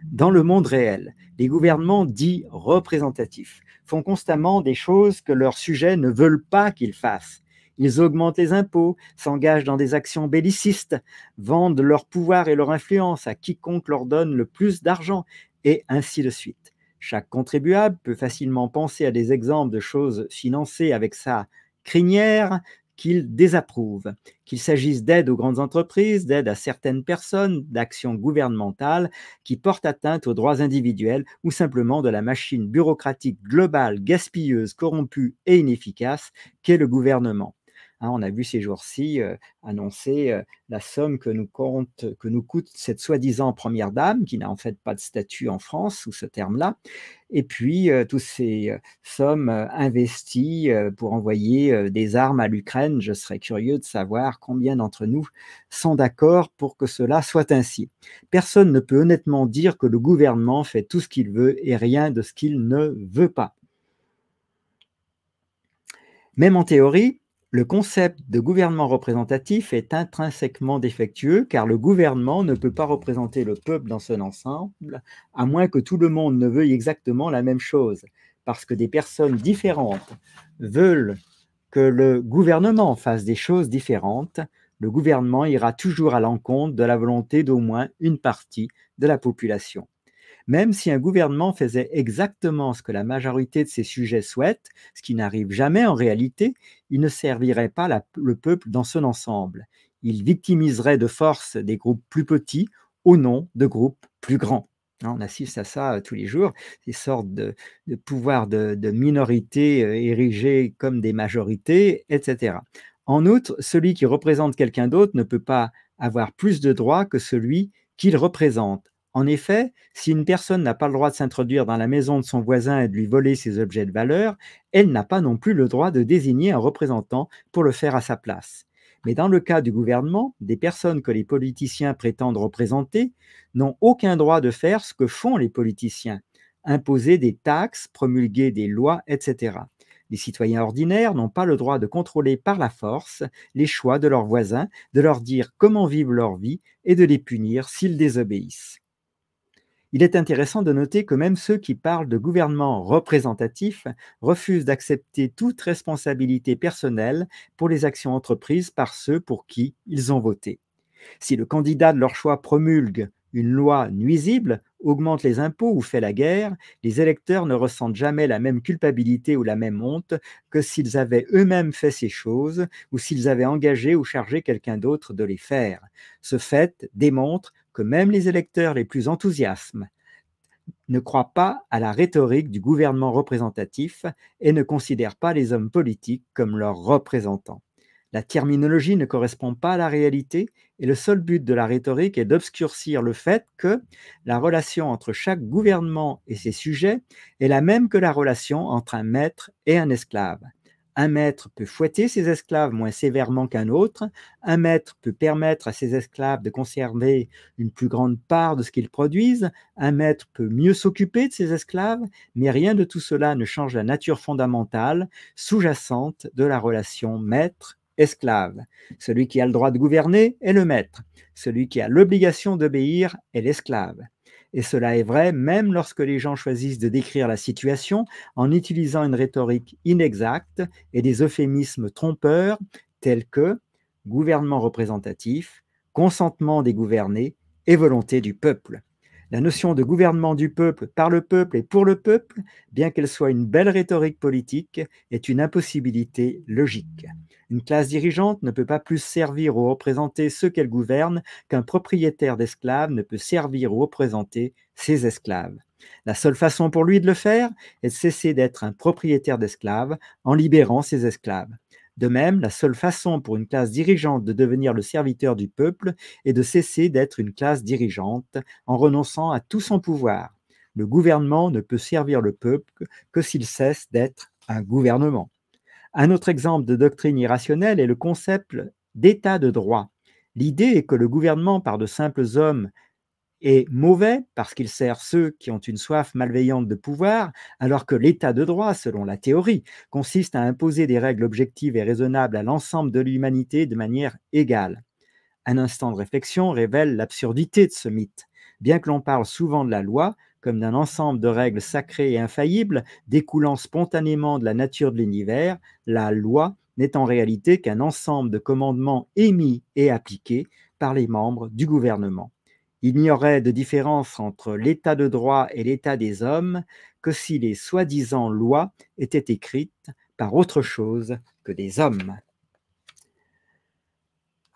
Dans le monde réel, les gouvernements dits représentatifs font constamment des choses que leurs sujets ne veulent pas qu'ils fassent. Ils augmentent les impôts, s'engagent dans des actions bellicistes, vendent leur pouvoir et leur influence à quiconque leur donne le plus d'argent, et ainsi de suite. Chaque contribuable peut facilement penser à des exemples de choses financées avec sa crinière qu'il désapprouve, qu'il s'agisse d'aide aux grandes entreprises, d'aide à certaines personnes, d'actions gouvernementales qui portent atteinte aux droits individuels ou simplement de la machine bureaucratique globale, gaspilleuse, corrompue et inefficace qu'est le gouvernement. Hein, on a vu ces jours-ci annoncer la somme que nous coûte cette soi-disant première dame, qui n'a en fait pas de statut en France sous ce terme-là, et puis toutes ces sommes investies pour envoyer des armes à l'Ukraine. Je serais curieux de savoir combien d'entre nous sont d'accord pour que cela soit ainsi. Personne ne peut honnêtement dire que le gouvernement fait tout ce qu'il veut et rien de ce qu'il ne veut pas. Même en théorie, le concept de gouvernement représentatif est intrinsèquement défectueux car le gouvernement ne peut pas représenter le peuple dans son ensemble, à moins que tout le monde ne veuille exactement la même chose. Parce que des personnes différentes veulent que le gouvernement fasse des choses différentes, le gouvernement ira toujours à l'encontre de la volonté d'au moins une partie de la population. Même si un gouvernement faisait exactement ce que la majorité de ses sujets souhaitent, ce qui n'arrive jamais en réalité, il ne servirait pas le peuple dans son ensemble. Il victimiserait de force des groupes plus petits au nom de groupes plus grands. On assiste à ça tous les jours, des sortes de pouvoirs de minorités érigés comme des majorités, etc. En outre, celui qui représente quelqu'un d'autre ne peut pas avoir plus de droits que celui qu'il représente. En effet, si une personne n'a pas le droit de s'introduire dans la maison de son voisin et de lui voler ses objets de valeur, elle n'a pas non plus le droit de désigner un représentant pour le faire à sa place. Mais dans le cas du gouvernement, des personnes que les politiciens prétendent représenter n'ont aucun droit de faire ce que font les politiciens, imposer des taxes, promulguer des lois, etc. Les citoyens ordinaires n'ont pas le droit de contrôler par la force les choix de leurs voisins, de leur dire comment vivre leur vie et de les punir s'ils désobéissent. Il est intéressant de noter que même ceux qui parlent de gouvernement représentatif refusent d'accepter toute responsabilité personnelle pour les actions entreprises par ceux pour qui ils ont voté. Si le candidat de leur choix promulgue une loi nuisible, augmente les impôts ou fait la guerre, les électeurs ne ressentent jamais la même culpabilité ou la même honte que s'ils avaient eux-mêmes fait ces choses ou s'ils avaient engagé ou chargé quelqu'un d'autre de les faire. Ce fait démontre que même les électeurs les plus enthousiastes ne croient pas à la rhétorique du gouvernement représentatif et ne considèrent pas les hommes politiques comme leurs représentants. La terminologie ne correspond pas à la réalité et le seul but de la rhétorique est d'obscurcir le fait que la relation entre chaque gouvernement et ses sujets est la même que la relation entre un maître et un esclave. Un maître peut fouetter ses esclaves moins sévèrement qu'un autre. Un maître peut permettre à ses esclaves de conserver une plus grande part de ce qu'ils produisent. Un maître peut mieux s'occuper de ses esclaves, mais rien de tout cela ne change la nature fondamentale, sous-jacente de la relation maître-esclave. Celui qui a le droit de gouverner est le maître. Celui qui a l'obligation d'obéir est l'esclave. Et cela est vrai même lorsque les gens choisissent de décrire la situation en utilisant une rhétorique inexacte et des euphémismes trompeurs tels que gouvernement représentatif, consentement des gouvernés et volonté du peuple. La notion de gouvernement du peuple, par le peuple et pour le peuple, bien qu'elle soit une belle rhétorique politique, est une impossibilité logique. Une classe dirigeante ne peut pas plus servir ou représenter ceux qu'elle gouverne qu'un propriétaire d'esclaves ne peut servir ou représenter ses esclaves. La seule façon pour lui de le faire est de cesser d'être un propriétaire d'esclaves en libérant ses esclaves. De même, la seule façon pour une classe dirigeante de devenir le serviteur du peuple est de cesser d'être une classe dirigeante en renonçant à tout son pouvoir. Le gouvernement ne peut servir le peuple que s'il cesse d'être un gouvernement. Un autre exemple de doctrine irrationnelle est le concept d'état de droit. L'idée est que le gouvernement par de simples hommes est mauvais parce qu'il sert ceux qui ont une soif malveillante de pouvoir, alors que l'état de droit, selon la théorie, consiste à imposer des règles objectives et raisonnables à l'ensemble de l'humanité de manière égale. Un instant de réflexion révèle l'absurdité de ce mythe. Bien que l'on parle souvent de la loi comme d'un ensemble de règles sacrées et infaillibles découlant spontanément de la nature de l'univers, la loi n'est en réalité qu'un ensemble de commandements émis et appliqués par les membres du gouvernement. Il n'y aurait de différence entre l'état de droit et l'état des hommes que si les soi-disant lois étaient écrites par autre chose que des hommes.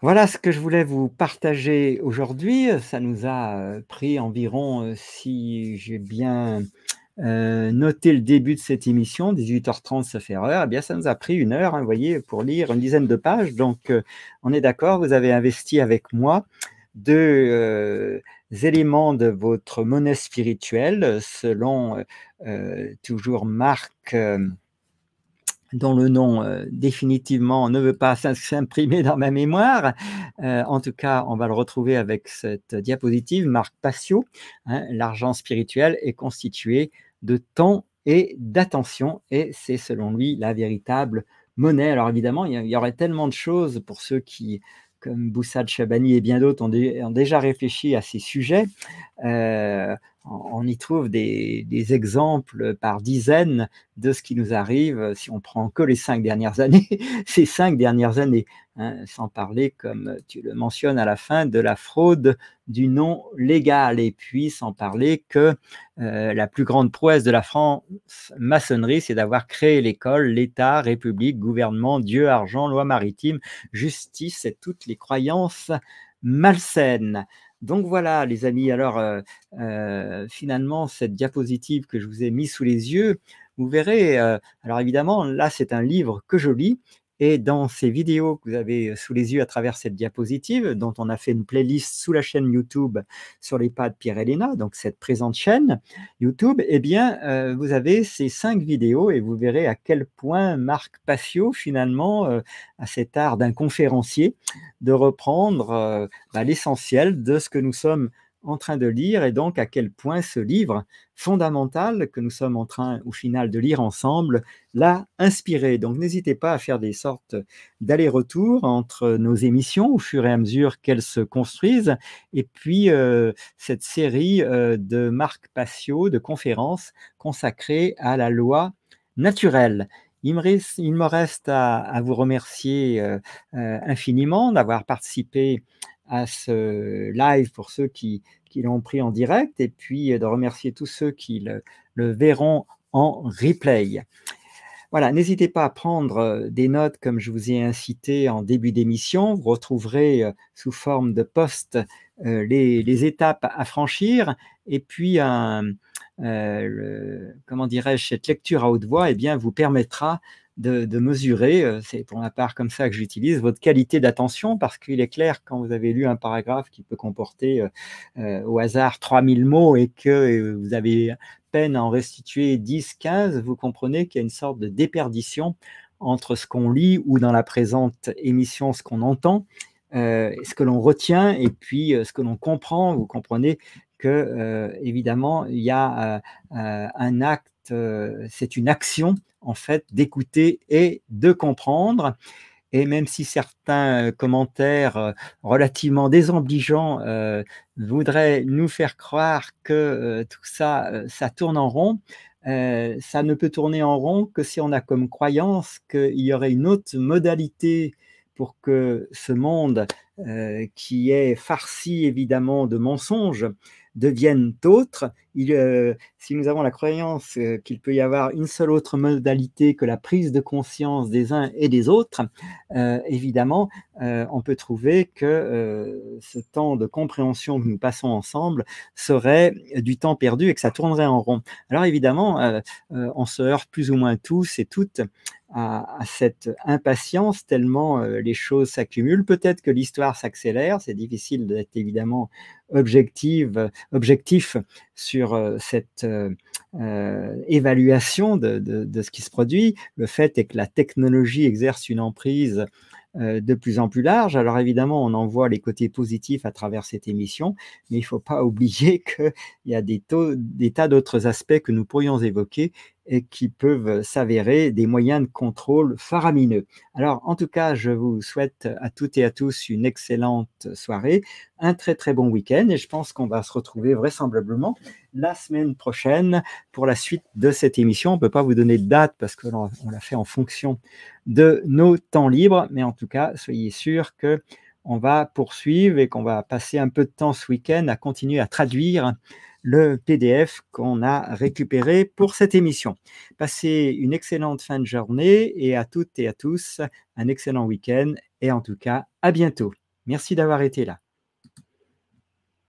Voilà ce que je voulais vous partager aujourd'hui. Ça nous a pris environ, si j'ai bien noté le début de cette émission, 18h30, ça fait heure, eh bien ça nous a pris 1 heure, hein, vous voyez, pour lire une dizaine de pages. Donc on est d'accord, vous avez investi avec moi 2 éléments de votre monnaie spirituelle, selon toujours Marc, dont le nom définitivement ne veut pas s'imprimer dans ma mémoire. En tout cas, on va le retrouver avec cette diapositive. Marc Passio, hein, l'argent spirituel est constitué de temps et d'attention, et c'est selon lui la véritable monnaie. Alors évidemment, il y aurait tellement de choses pour ceux qui, comme Boussad Chabani et bien d'autres, ont déjà réfléchi à ces sujets. On y trouve des exemples par dizaines de ce qui nous arrive si on prend que les 5 dernières années, ces 5 dernières années, hein, sans parler, comme tu le mentionnes à la fin, de la fraude du nom légal, et puis sans parler que la plus grande prouesse de la franc-maçonnerie, c'est d'avoir créé l'école, l'État, République, gouvernement, Dieu, argent, loi maritime, justice et toutes les croyances malsaines. Donc voilà, les amis, alors finalement, cette diapositive que je vous ai mise sous les yeux, vous verrez, alors évidemment, là, c'est un livre que je lis, et dans ces vidéos que vous avez sous les yeux à travers cette diapositive, dont on a fait une playlist sous la chaîne YouTube sur les pas de Pierre-Elena, donc cette présente chaîne YouTube, eh bien, vous avez ces 5 vidéos et vous verrez à quel point Marc Passio, finalement, a cet art d'un conférencier de reprendre l'essentiel de ce que nous sommes en train de lire, et donc à quel point ce livre fondamental que nous sommes en train au final de lire ensemble l'a inspiré. Donc n'hésitez pas à faire des sortes d'aller-retour entre nos émissions au fur et à mesure qu'elles se construisent, et puis cette série de Marc Passio de conférences consacrées à la loi naturelle. Il me reste à vous remercier infiniment d'avoir participé à ce live pour ceux qui l'ont pris en direct, et puis de remercier tous ceux qui le verront en replay. Voilà, n'hésitez pas à prendre des notes comme je vous ai incité en début d'émission. Vous retrouverez sous forme de post les étapes à franchir, et puis comment dirais-je, cette lecture à haute voix, eh bien, vous permettra de mesurer, c'est pour ma part comme ça que j'utilise, votre qualité d'attention, parce qu'il est clair, quand vous avez lu un paragraphe qui peut comporter au hasard 3000 mots et que vous avez peine à en restituer 10, 15, vous comprenez qu'il y a une sorte de déperdition entre ce qu'on lit ou dans la présente émission, ce qu'on entend, ce que l'on retient et puis ce que l'on comprend. Vous comprenez que, évidemment, il y a un acte, c'est une action en fait d'écouter et de comprendre. Et même si certains commentaires relativement désobligeants voudraient nous faire croire que tout ça, ça tourne en rond, ça ne peut tourner en rond que si on a comme croyance qu'il y aurait une autre modalité pour que ce monde, qui est farci évidemment de mensonges, devienne autre. Si nous avons la croyance qu'il peut y avoir une seule autre modalité que la prise de conscience des uns et des autres, évidemment, on peut trouver que ce temps de compréhension que nous passons ensemble serait du temps perdu et que ça tournerait en rond. Alors évidemment, on se heurte plus ou moins tous et toutes à cette impatience tellement les choses s'accumulent. Peut-être que l'histoire s'accélère, c'est difficile d'être évidemment objectif sur cette évaluation de ce qui se produit. Le fait est que la technologie exerce une emprise de plus en plus large. Alors évidemment, on en voit les côtés positifs à travers cette émission, mais il ne faut pas oublier qu'il y a des tas d'autres aspects que nous pourrions évoquer et qui peuvent s'avérer des moyens de contrôle faramineux. Alors, en tout cas, je vous souhaite à toutes et à tous une excellente soirée, un très très bon week-end et je pense qu'on va se retrouver vraisemblablement la semaine prochaine pour la suite de cette émission. On ne peut pas vous donner de date parce que on l'a fait en fonction de nos temps libres, mais en tout cas, soyez sûrs que on va poursuivre et qu'on va passer un peu de temps ce week-end à continuer à traduire le PDF qu'on a récupéré pour cette émission. Passez une excellente fin de journée et à toutes et à tous, un excellent week-end et en tout cas, à bientôt. Merci d'avoir été là.